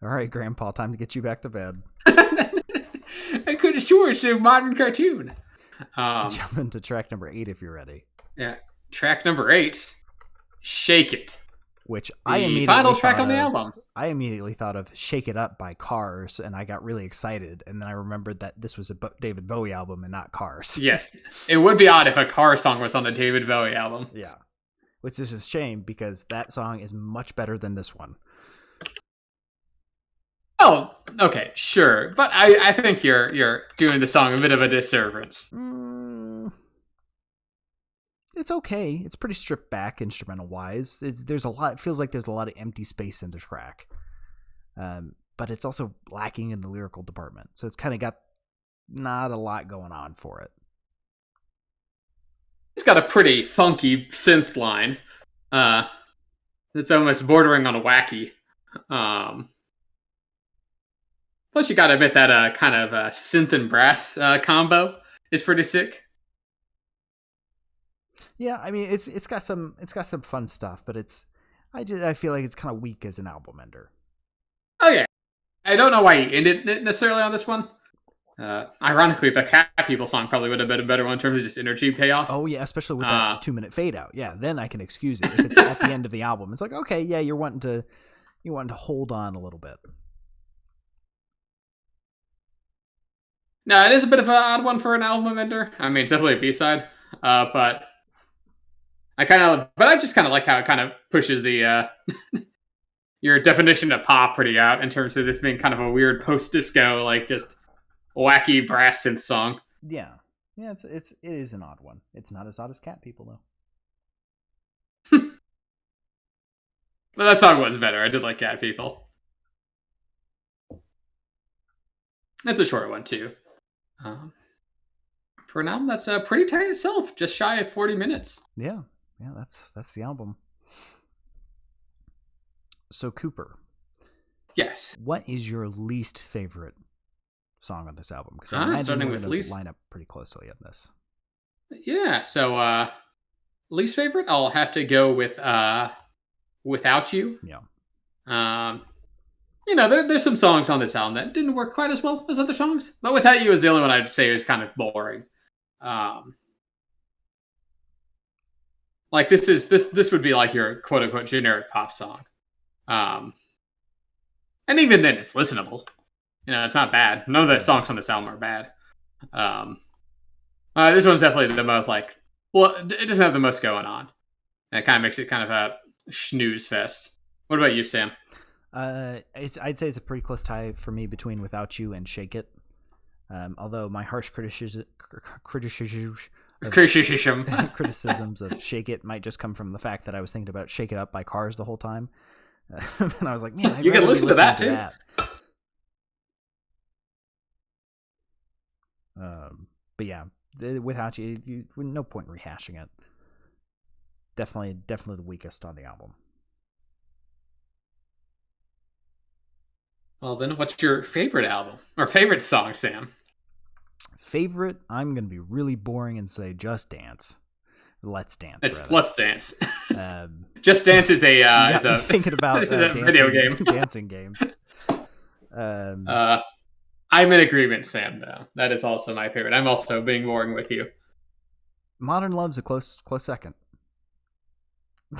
Speaker 2: All right, Grandpa, time to get you back to bed.
Speaker 1: I could have sworn it's a modern cartoon.
Speaker 2: Jump into track number 8 if you're ready.
Speaker 1: Yeah, track number 8, Shake It.
Speaker 2: Which
Speaker 1: the final track on the album.
Speaker 2: I immediately thought of Shake It Up by Cars, and I got really excited. And then I remembered that this was a David Bowie album and not Cars.
Speaker 1: Yes. It would be odd if a Cars song was on a David Bowie album.
Speaker 2: Yeah. Which is a shame, because that song is much better than this one.
Speaker 1: Oh, okay, sure. But I think you're doing the song a bit of a disservice.
Speaker 2: It's okay. It's pretty stripped back instrumental wise. There's a lot. It feels like there's a lot of empty space in the track, but it's also lacking in the lyrical department. So it's kind of got not a lot going on for it.
Speaker 1: It's got a pretty funky synth line. That's almost bordering on a wacky. Plus, you got to admit that kind of synth and brass combo is pretty sick.
Speaker 2: Yeah, I mean it's got some fun stuff, but I feel like it's kind of weak as an album ender.
Speaker 1: Oh yeah, I don't know why he ended it necessarily on this one. Ironically, the Cat People song probably would have been a better one in terms of just energy payoff.
Speaker 2: Oh yeah, especially with that 2-minute fade out. Yeah, then I can excuse it. If it's at the end of the album, it's like, okay, yeah, you're wanting to hold on a little bit.
Speaker 1: No, it is a bit of an odd one for an album ender. I mean, it's definitely a B-side, but I just kind of like how it kind of pushes the your definition of pop pretty out in terms of this being kind of a weird post-disco, like just wacky brass synth song.
Speaker 2: Yeah, it is an odd one. It's not as odd as Cat People though.
Speaker 1: But that song was better. I did like Cat People. It's a short one too. Um, for an album that's pretty tight itself, just shy of 40 minutes.
Speaker 2: Yeah, that's the album. So Cooper,
Speaker 1: yes,
Speaker 2: what is your least favorite song on this album? Because I imagine
Speaker 1: starting
Speaker 2: we're
Speaker 1: with
Speaker 2: going
Speaker 1: least,
Speaker 2: to line up pretty closely on this.
Speaker 1: Yeah, so least favorite, I'll have to go with Without You.
Speaker 2: Yeah.
Speaker 1: There's some songs on this album that didn't work quite as well as other songs, but Without You is the only one I'd say is kind of boring. Like this would be like your quote unquote generic pop song. And even then it's listenable. It's not bad. None of the songs on this album are bad. This one's definitely the most it doesn't have the most going on. That kind of makes it kind of a snooze fest. What about you, Sam?
Speaker 2: I'd say it's a pretty close tie for me between Without You and Shake It. Although my harsh criticisms of Shake It might just come from the fact that I was thinking about Shake It Up by Cars the whole time. And I was like, man,
Speaker 1: you can listen to that too.
Speaker 2: But yeah, Without You, no point rehashing it. Definitely the weakest on the album.
Speaker 1: Well, then what's your favorite album or favorite song, Sam?
Speaker 2: Favorite? I'm going to be really boring and say Just Dance. Let's Dance.
Speaker 1: It's Let's Dance.
Speaker 2: Um,
Speaker 1: Just Dance is a
Speaker 2: thinking about
Speaker 1: video game.
Speaker 2: Dancing games.
Speaker 1: I'm in agreement, Sam. Though that is also my favorite. I'm also being boring with you.
Speaker 2: Modern Love's a close second.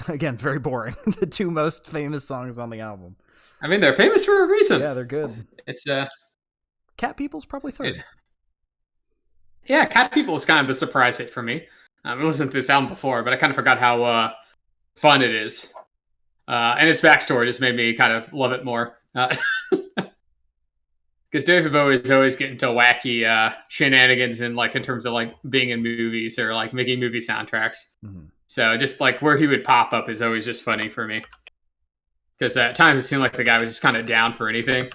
Speaker 2: Again, very boring. The two most famous songs on the album.
Speaker 1: I mean, they're famous for a reason.
Speaker 2: Yeah, they're good.
Speaker 1: It's
Speaker 2: Cat People's probably third.
Speaker 1: Yeah, Cat People was kind of the surprise hit for me. I've listened to this album before, but I kind of forgot how fun it is. And its backstory just made me kind of love it more. Because David Bowie is always getting to wacky shenanigans in terms of being in movies or making movie soundtracks. Mm-hmm. So just where he would pop up is always just funny for me. Because at times it seemed like the guy was just kind of down for anything.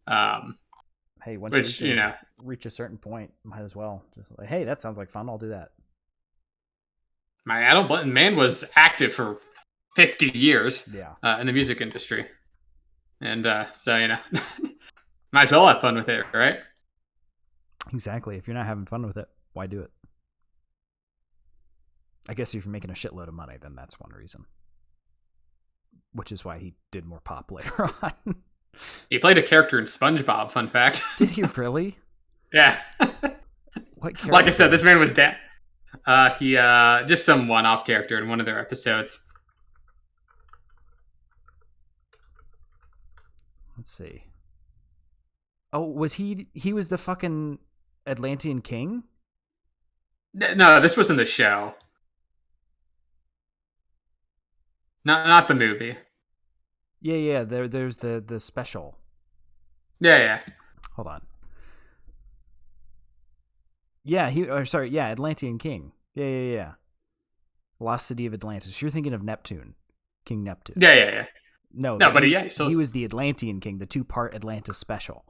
Speaker 2: Hey, once you reach a certain point, might as well just hey, that sounds like fun. I'll do that.
Speaker 1: My Adam Button man was active for 50 years.
Speaker 2: Yeah.
Speaker 1: In the music industry, and so might as well have fun with it, right?
Speaker 2: Exactly. If you're not having fun with it, why do it? I guess if you're making a shitload of money, then that's one reason. Which is why he did more pop later on.
Speaker 1: He played a character in SpongeBob, fun fact.
Speaker 2: Did he really?
Speaker 1: Yeah.
Speaker 2: What character?
Speaker 1: Like I said, this man was dead. He just some one-off character in one of their episodes.
Speaker 2: Let's see. Oh, was he was the fucking Atlantean king?
Speaker 1: No, this was in the show. Not the movie.
Speaker 2: Yeah. There's the special.
Speaker 1: Yeah.
Speaker 2: Hold on. Yeah, Atlantean King. Yeah. Lost City of Atlantis. You're thinking of Neptune, King Neptune.
Speaker 1: Yeah.
Speaker 2: No,
Speaker 1: but
Speaker 2: he was the Atlantean King, the 2-part Atlantis special.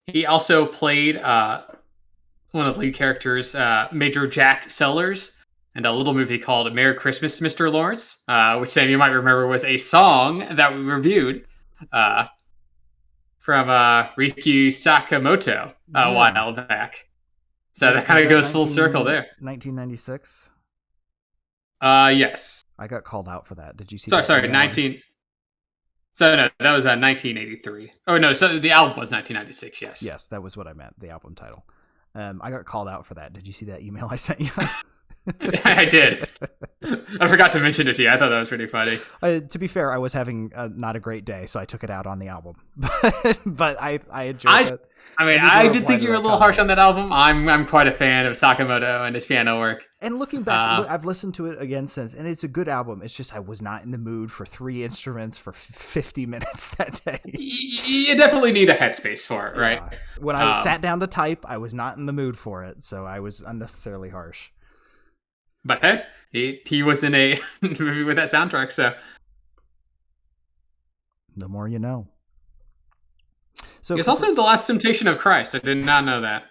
Speaker 1: He also played one of the lead characters, Major Jack Sellers, in a little movie called Merry Christmas, Mr. Lawrence, which Sam, you might remember was a song that we reviewed from Riki Sakamoto a while back. So that kind of goes full circle there.
Speaker 2: 1996?
Speaker 1: Yes.
Speaker 2: I got called out for that. Did you see
Speaker 1: that? Sorry, 19... So no, that was 1983. Oh no, so the album was 1996, yes.
Speaker 2: Yes, that was what I meant, the album title. I got called out for that. Did you see that email I sent you?
Speaker 1: I did. I forgot to mention it to you. I thought that was pretty funny.
Speaker 2: To be fair, I was having not a great day, so I took it out on the album. But I enjoyed it.
Speaker 1: I mean, I did think you were a little harsh on that album. I'm quite a fan of Sakamoto and his piano work.
Speaker 2: And looking back, I've listened to it again since, and it's a good album. It's just I was not in the mood for 3 instruments for 50 minutes that day.
Speaker 1: You definitely need a headspace for it, right?
Speaker 2: Yeah. When I sat down to type, I was not in the mood for it, so I was unnecessarily harsh.
Speaker 1: But hey, he was in a movie with that soundtrack, so
Speaker 2: The more you know. So
Speaker 1: it's
Speaker 2: Cooper,
Speaker 1: also the Last Temptation of Christ. I did not know that.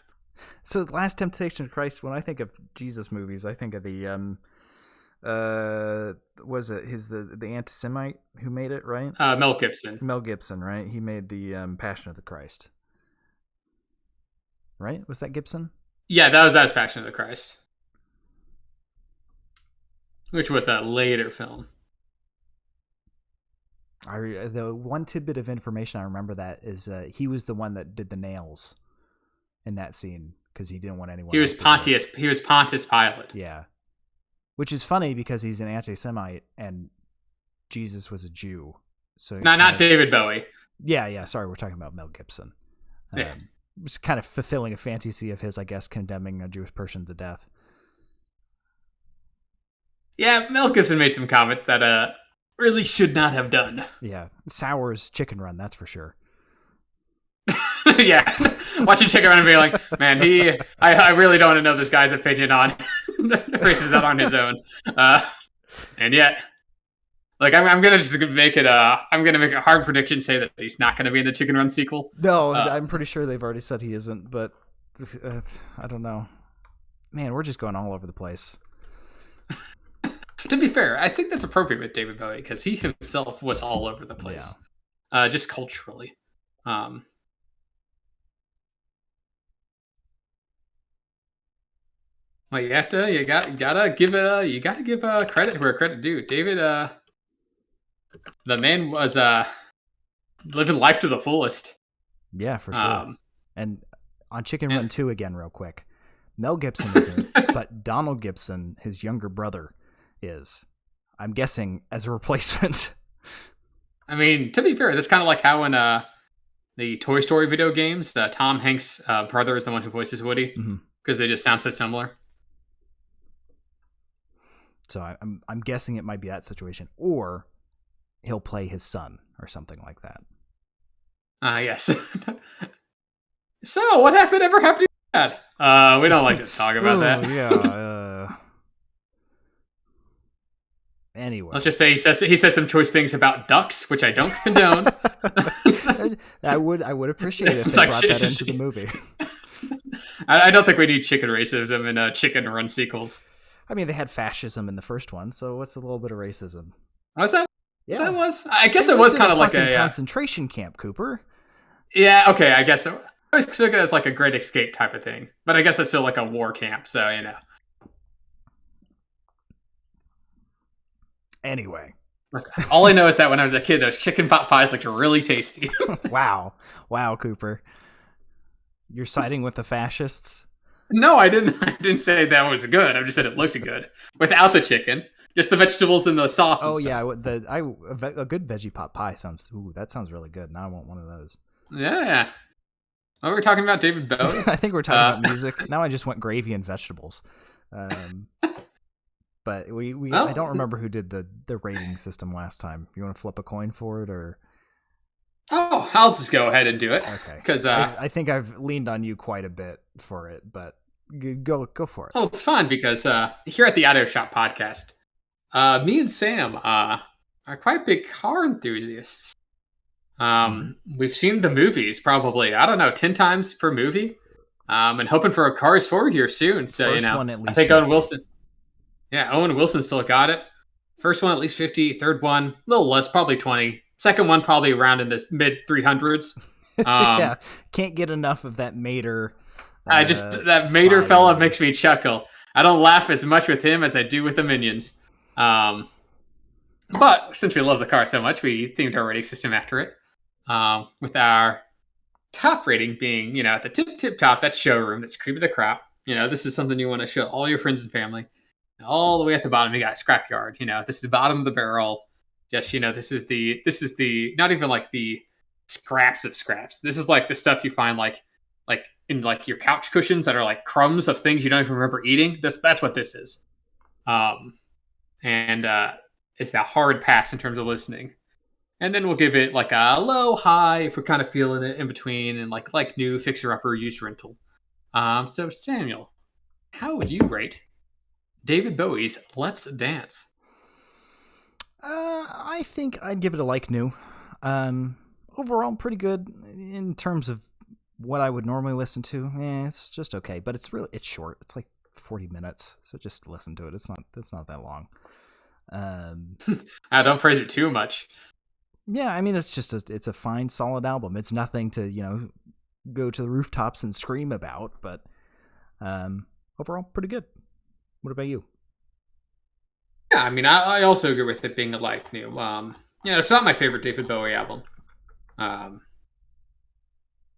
Speaker 2: so Last Temptation of Christ. When I think of Jesus movies, I think of the was it his the anti-Semite who made it, right?
Speaker 1: Mel Gibson.
Speaker 2: Mel Gibson, right? He made the Passion of the Christ, right? Was that Gibson?
Speaker 1: Yeah, that was Passion of the Christ, which was a later film.
Speaker 2: The one tidbit of information I remember that is he was the one that did the nails in that scene because he didn't want anyone.
Speaker 1: He was Pontius. He was Pontius Pilate.
Speaker 2: Yeah, which is funny because he's an anti-Semite and Jesus was a Jew. So
Speaker 1: Not David Bowie.
Speaker 2: Yeah. Sorry, we're talking about Mel Gibson.
Speaker 1: Yeah.
Speaker 2: Was kind of fulfilling a fantasy of his, I guess, condemning a Jewish person to death.
Speaker 1: Yeah, Mel Gibson made some comments that really should not have done.
Speaker 2: Yeah, Sour's Chicken Run, that's for sure.
Speaker 1: Yeah, watching Chicken Run and being like, man, I really don't want to know this guy's opinion on races that on his own. And yet, like, I'm gonna just make it. I'm gonna make a hard prediction, say that he's not gonna be in the Chicken Run sequel.
Speaker 2: No, I'm pretty sure they've already said he isn't, but I don't know. Man, we're just going all over the place.
Speaker 1: To be fair, I think that's appropriate with David Bowie because he himself was all over the place, just culturally. Well, you gotta give credit where credit due. David, the man was living life to the fullest.
Speaker 2: Yeah, for sure. And on Chicken Run 2 again, real quick. Mel Gibson isn't, but Donald Gibson, his younger brother, is. I'm guessing as a replacement.
Speaker 1: I mean, to be fair, that's kind of like how in the Toy Story video games, Tom Hanks' brother is the one who voices Woody because they just sound so similar.
Speaker 2: So I'm guessing it might be that situation, or he'll play his son or something like that.
Speaker 1: Yes. So, what ever happened to your dad? We don't like to talk about that.
Speaker 2: Yeah. Anyway,
Speaker 1: let's just say he says some choice things about ducks, which I don't condone.
Speaker 2: I would appreciate it if they brought that into the movie.
Speaker 1: I don't think we need chicken racism in Chicken Run sequels.
Speaker 2: I mean, they had fascism in the first one, so what's a little bit of racism?
Speaker 1: Was that?
Speaker 2: Yeah,
Speaker 1: that was. I guess it was kind of like a
Speaker 2: concentration camp, Cooper.
Speaker 1: Yeah. Okay. I guess I always took it as like a Great Escape type of thing, but I guess it's still like a war camp. So you know.
Speaker 2: Anyway,
Speaker 1: look, all I know is that when I was a kid, those chicken pot pies looked really tasty.
Speaker 2: Wow, Cooper, you're siding with the fascists.
Speaker 1: No, I didn't say that was good. I just said it looked good without the chicken, just the vegetables and the sauce.
Speaker 2: Oh
Speaker 1: and
Speaker 2: yeah, a good veggie pot pie sounds. Ooh, that sounds really good. Now I want one of those.
Speaker 1: Yeah. Oh, we're talking about David Bowie.
Speaker 2: I think we're talking about music. Now I just want gravy and vegetables. But I don't remember who did the rating system last time. You want to flip a coin for it, or?
Speaker 1: Oh, I'll just go ahead and do it.
Speaker 2: Okay.
Speaker 1: Because
Speaker 2: I think I've leaned on you quite a bit for it, but go for it.
Speaker 1: Oh, it's fun because here at the Auto Shop podcast, me and Sam are quite big car enthusiasts. We've seen the movies probably, I don't know, 10 times per movie. And hoping for a Cars 4 here soon. So,
Speaker 2: First one at least
Speaker 1: I think
Speaker 2: 50.
Speaker 1: Owen Wilson. Yeah, Owen Wilson still got it. First one at least 50. Third one, a little less, probably 20. Second one, probably around in this mid 300s.
Speaker 2: Yeah, can't get enough of that Mater.
Speaker 1: That Mater fella makes me chuckle. I don't laugh as much with him as I do with the Minions. But since we love the car so much, we themed our rating system after it. With our top rating being, at the tip top, that's showroom, that's creepy the crap. This is something you want to show all your friends and family. All the way at the bottom, you got scrapyard. This is the bottom of the barrel. Just, this is the not even like the scraps of scraps. This is like the stuff you find like in like your couch cushions that are like crumbs of things you don't even remember eating. That's what this is. And it's a hard pass in terms of listening. And then we'll give it like a low high if we're kind of feeling it in between, and like new fixer upper used rental. So Samuel, how would you rate David Bowie's Let's Dance.
Speaker 2: I think I'd give it a like new. Overall, pretty good in terms of what I would normally listen to. It's just okay, but it's short. It's like 40 minutes, so just listen to it. It's not that long.
Speaker 1: I don't praise it too much.
Speaker 2: Yeah, I mean it's a fine, solid album. It's nothing to go to the rooftops and scream about, but overall pretty good. What about you?
Speaker 1: Yeah, I mean, I also agree with it being a like new. It's not my favorite David Bowie album.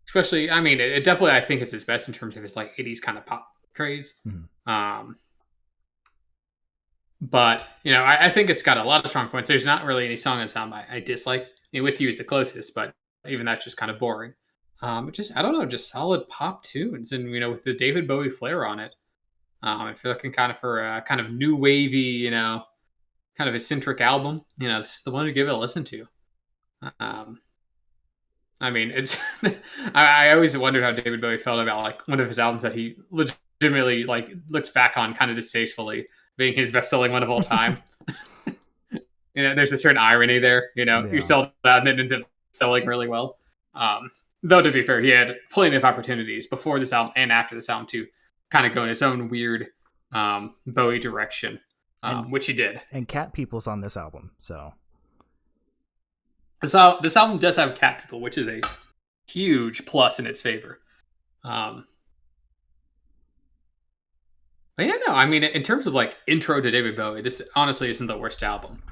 Speaker 1: Especially, I mean, it definitely, I think it's his best in terms of his like 80s kind of pop craze.
Speaker 2: Mm-hmm.
Speaker 1: But I think it's got a lot of strong points. There's not really any song on this album I dislike. With You is the closest, but even that's just kind of boring. Just I don't know, just solid pop tunes, and with the David Bowie flair on it. If you're looking kind of for a kind of new wavy, kind of eccentric album, this is the one to give it a listen to. I mean, it's I always wondered how David Bowie felt about like one of his albums that he legitimately like looks back on kind of distastefully being his best-selling one of all time. There's a certain irony there.
Speaker 2: Yeah.
Speaker 1: You sell that and it ends up selling really well. Though to be fair, he had plenty of opportunities before this album and after this album to kind of go in his own weird Bowie direction, which he did.
Speaker 2: And Cat People's on this album, so
Speaker 1: this album does have Cat People, which is a huge plus in its favor. But yeah, no, I mean, in terms of like intro to David Bowie, this honestly isn't the worst album.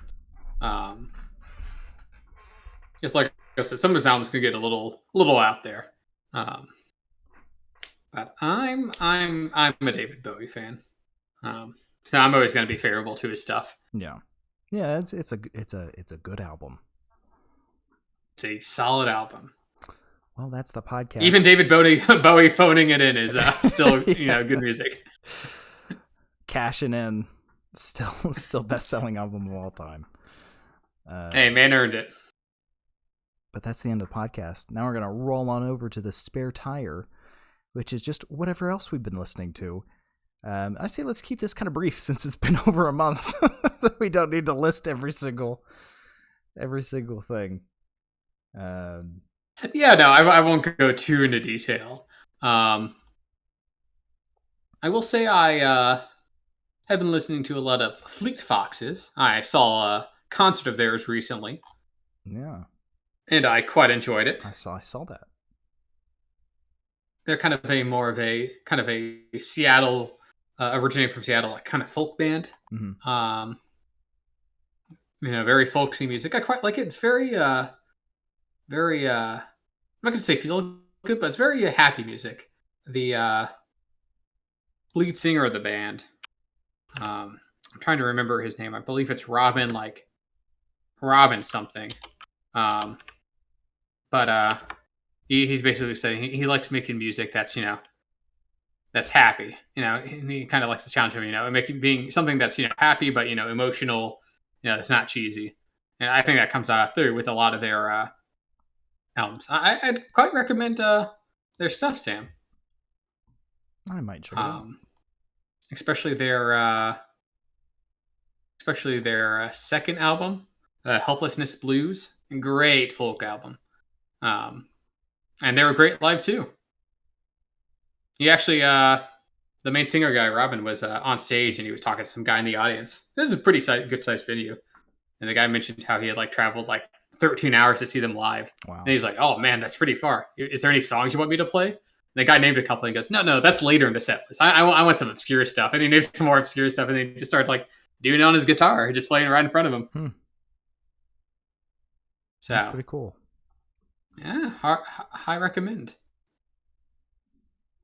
Speaker 1: Just like I said, some of his albums can get a little out there. But I'm a David Bowie fan. So I'm always going to be favorable to his stuff.
Speaker 2: Yeah. It's a good album.
Speaker 1: It's a solid album.
Speaker 2: Well, that's the podcast.
Speaker 1: Even David Bowie phoning it in is still good music.
Speaker 2: Cashing in, still best-selling album of all time.
Speaker 1: Hey, man earned it.
Speaker 2: But that's the end of the podcast. Now we're gonna roll on over to the spare tire, which is just whatever else we've been listening to. I say let's keep this kind of brief since it's been over a month. We don't need to list every single thing.
Speaker 1: Yeah, no, I won't go too into detail. I will say I have been listening to a lot of Fleet Foxes. I saw a concert of theirs recently.
Speaker 2: Yeah.
Speaker 1: And I quite enjoyed it.
Speaker 2: I saw that.
Speaker 1: They're kind of a Seattle, originating from Seattle, like kind of folk band.
Speaker 2: Mm-hmm.
Speaker 1: Very folksy music. I quite like it. It's very, very. I'm not gonna say feel good, but it's very happy music. The lead singer of the band, I'm trying to remember his name. I believe it's Robin something. But he's basically saying he likes making music that's that's happy. And he kind of likes the challenge of being something that's happy but emotional. That's not cheesy. And I think that comes out through with a lot of their albums. I'd quite recommend their stuff, Sam.
Speaker 2: I might check it out.
Speaker 1: Especially their second album, Helplessness Blues. Great folk album. And they were great live too. He actually, the main singer guy, Robin, was on stage and he was talking to some guy in the audience. This is a pretty good sized venue. And the guy mentioned how he had traveled 13 hours to see them live.
Speaker 2: Wow.
Speaker 1: And he's like, "Oh man, that's pretty far. Is there any songs you want me to play?" And the guy named a couple and he goes, No, that's later in the set list. I want some obscure stuff. And he named some more obscure stuff and he just started doing it on his guitar, just playing right in front of him. So
Speaker 2: that's pretty cool.
Speaker 1: Yeah, high recommend.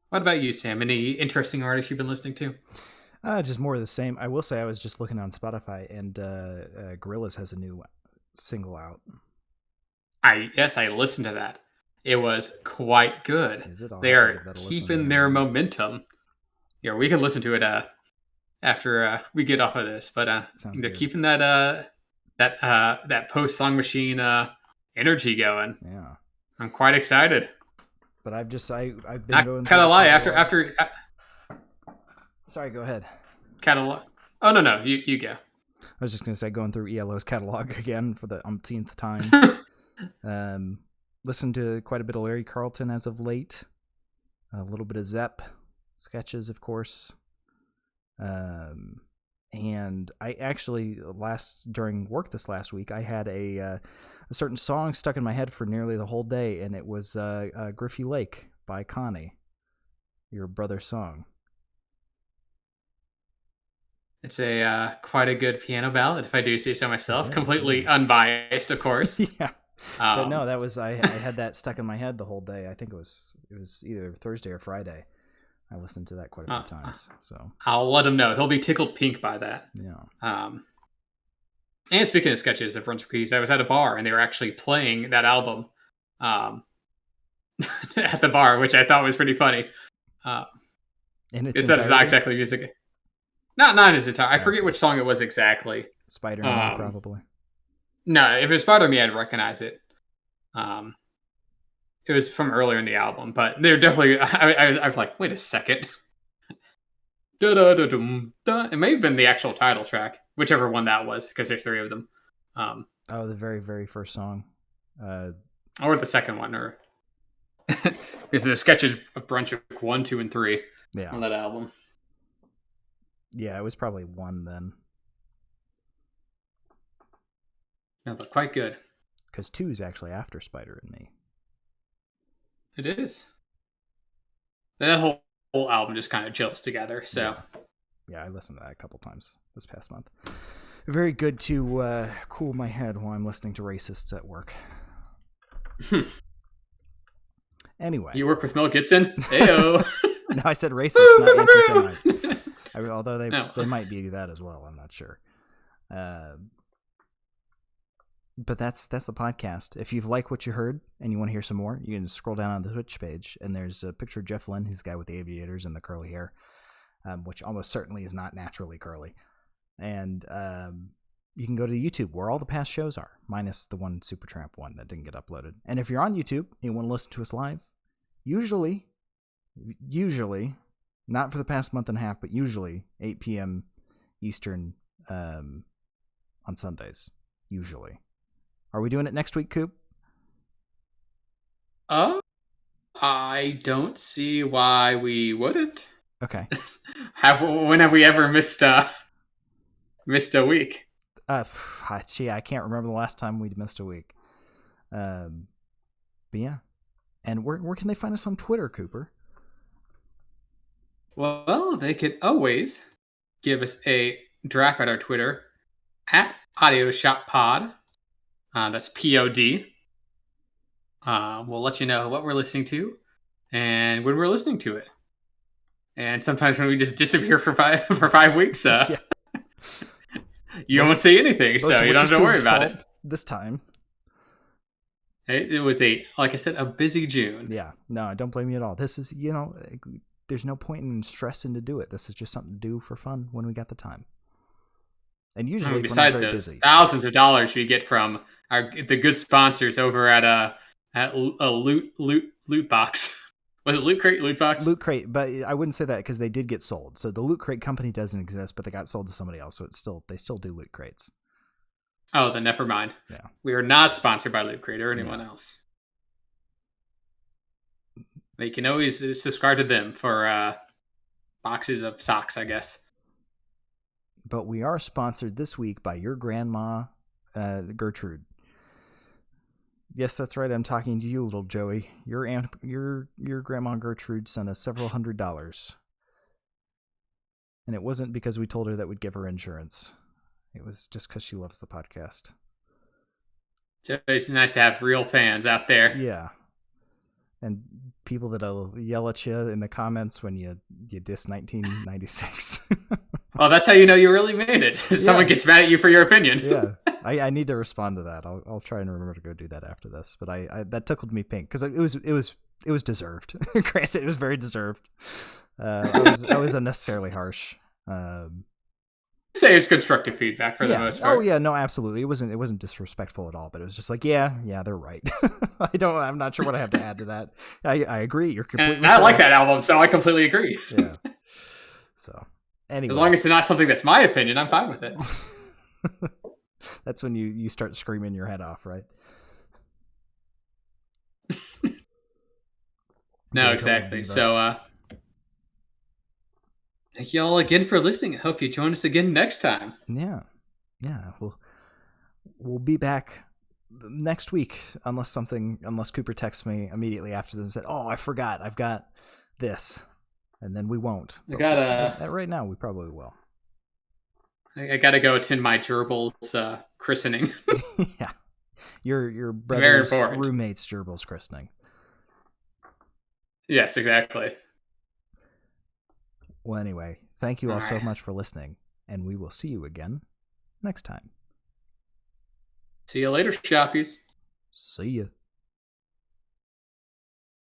Speaker 1: What about you, Sam? Any interesting artists you've been listening to?
Speaker 2: Just more of the same. I will say I was just looking on Spotify, and Gorillaz has a new single out.
Speaker 1: I listened to that. It was quite good.
Speaker 2: Is it?
Speaker 1: They are keeping their momentum. Yeah, we can listen to it after we get off of this. But they're keeping that post song machine energy going.
Speaker 2: Yeah,
Speaker 1: I'm quite excited.
Speaker 2: But I've been going.
Speaker 1: Gotta lie, after
Speaker 2: Sorry, go ahead.
Speaker 1: Oh no, you go.
Speaker 2: I was just going to say, going through ELO's catalog again for the umpteenth time. Listened to quite a bit of Larry Carlton as of late. A little bit of Zepp sketches, of course. And I actually during work this last week, I had a certain song stuck in my head for nearly the whole day, and it was Griffey Lake by Connie, your brother's song.
Speaker 1: It's a quite a good piano ballad, if I do say so myself. Completely unbiased, of course.
Speaker 2: Yeah, but no, that was I had that stuck in my head the whole day. I think it was either Thursday or Friday. I listened to that quite a few times. So
Speaker 1: I'll let him know. He'll be tickled pink by that.
Speaker 2: Yeah.
Speaker 1: And speaking of sketches of Brunswick Keys, I was at a bar and they were actually playing that album at the bar, which I thought was pretty funny.
Speaker 2: And
Speaker 1: it's not exactly music. Not his entire. I forget which song it was exactly.
Speaker 2: Spider-Man, probably.
Speaker 1: No, if it was Spider-Man, I'd recognize it. It was from earlier in the album, but they're definitely. I was like, wait a second. It may have been the actual title track, whichever one that was, because there's three of them.
Speaker 2: The very, very first song.
Speaker 1: Or the second one, or because the sketches of Brunswick 1, 2, and 3 on that album.
Speaker 2: Yeah, it was probably 1 then.
Speaker 1: No, but quite good.
Speaker 2: Because 2 is actually after Spider and Me.
Speaker 1: It is. That whole album just kind of gels together. So
Speaker 2: yeah, I listened to that a couple times this past month. Very good to cool my head while I'm listening to racists at work. Anyway.
Speaker 1: You work with Mel Gibson? Heyo.
Speaker 2: No, I said racist, not anti-Semite. Although they might be that as well. I'm not sure. But that's the podcast. If you've liked what you heard and you want to hear some more, you can scroll down on the Twitch page, and there's a picture of Jeff Lynne, he's the guy with the aviators and the curly hair, which almost certainly is not naturally curly. And you can go to YouTube, where all the past shows are, minus the one Supertramp one that didn't get uploaded. And if you're on YouTube and you want to listen to us live, usually, not for the past month and a half, but usually 8 p.m. Eastern on Sundays, usually. Are we doing it next week, Coop?
Speaker 1: I don't see why we wouldn't.
Speaker 2: Okay.
Speaker 1: When have we ever missed a week?
Speaker 2: Gee, I can't remember the last time we missed a week. But yeah. And where can they find us on Twitter, Cooper?
Speaker 1: Well, they could always give us a draft at our Twitter at AudioShopPod. That's POD. We'll let you know what we're listening to and when we're listening to it. And sometimes when we just disappear for 5 weeks, you won't see anything, so you don't have to worry about it.
Speaker 2: This time.
Speaker 1: It was like I said, a busy June.
Speaker 2: Yeah, no, don't blame me at all. This is, there's no point in stressing to do it. This is just something to do for fun when we got the time. And usually,
Speaker 1: besides those
Speaker 2: busy.
Speaker 1: Thousands of dollars we get from the good sponsors over at a loot box. Was it Loot Crate? Loot Box?
Speaker 2: Loot Crate, but I wouldn't say that because they did get sold. So the Loot Crate company doesn't exist, but they got sold to somebody else. So they still do Loot Crates.
Speaker 1: Oh, then never mind.
Speaker 2: Yeah,
Speaker 1: we are not sponsored by Loot Crate or anyone else. But you can always subscribe to them for boxes of socks, I guess.
Speaker 2: But we are sponsored this week by your grandma, Gertrude. Yes, that's right. I'm talking to you, little Joey. Your grandma Gertrude sent us several $100s. And it wasn't because we told her that we'd give her insurance. It was just because she loves the podcast.
Speaker 1: So it's nice to have real fans out there.
Speaker 2: Yeah. And people that'll yell at you in the comments when you diss 1996.
Speaker 1: Well, that's how you know you really made it. Someone gets mad at you for your opinion.
Speaker 2: Yeah, I need to respond to that. I'll try and remember to go do that after this. But I that tickled me pink because it was deserved. Granted, it was very deserved. I was unnecessarily harsh.
Speaker 1: Say it's constructive feedback for the most part.
Speaker 2: Oh yeah, no, absolutely. It wasn't disrespectful at all. But it was just like, yeah, they're right. I'm not sure what I have to add to that. I agree. You're completely.
Speaker 1: And I like that album, so I completely agree.
Speaker 2: Yeah. So.
Speaker 1: As
Speaker 2: Anyway.
Speaker 1: long as it's not something that's my opinion, I'm fine with it.
Speaker 2: That's when you start screaming your head off, right?
Speaker 1: No, exactly. So, thank you all again for listening. I hope you join us again next time.
Speaker 2: Yeah. We'll be back next week unless Cooper texts me immediately after this and said, "Oh, I forgot. I've got this." And then we won't. Right now we probably will.
Speaker 1: I gotta go attend my gerbil's christening.
Speaker 2: Yeah. Your brother's roommate's gerbil's christening.
Speaker 1: Yes, exactly.
Speaker 2: Well, anyway, thank you all so much for listening, and we will see you again next time.
Speaker 1: See you later, shoppies.
Speaker 2: See ya.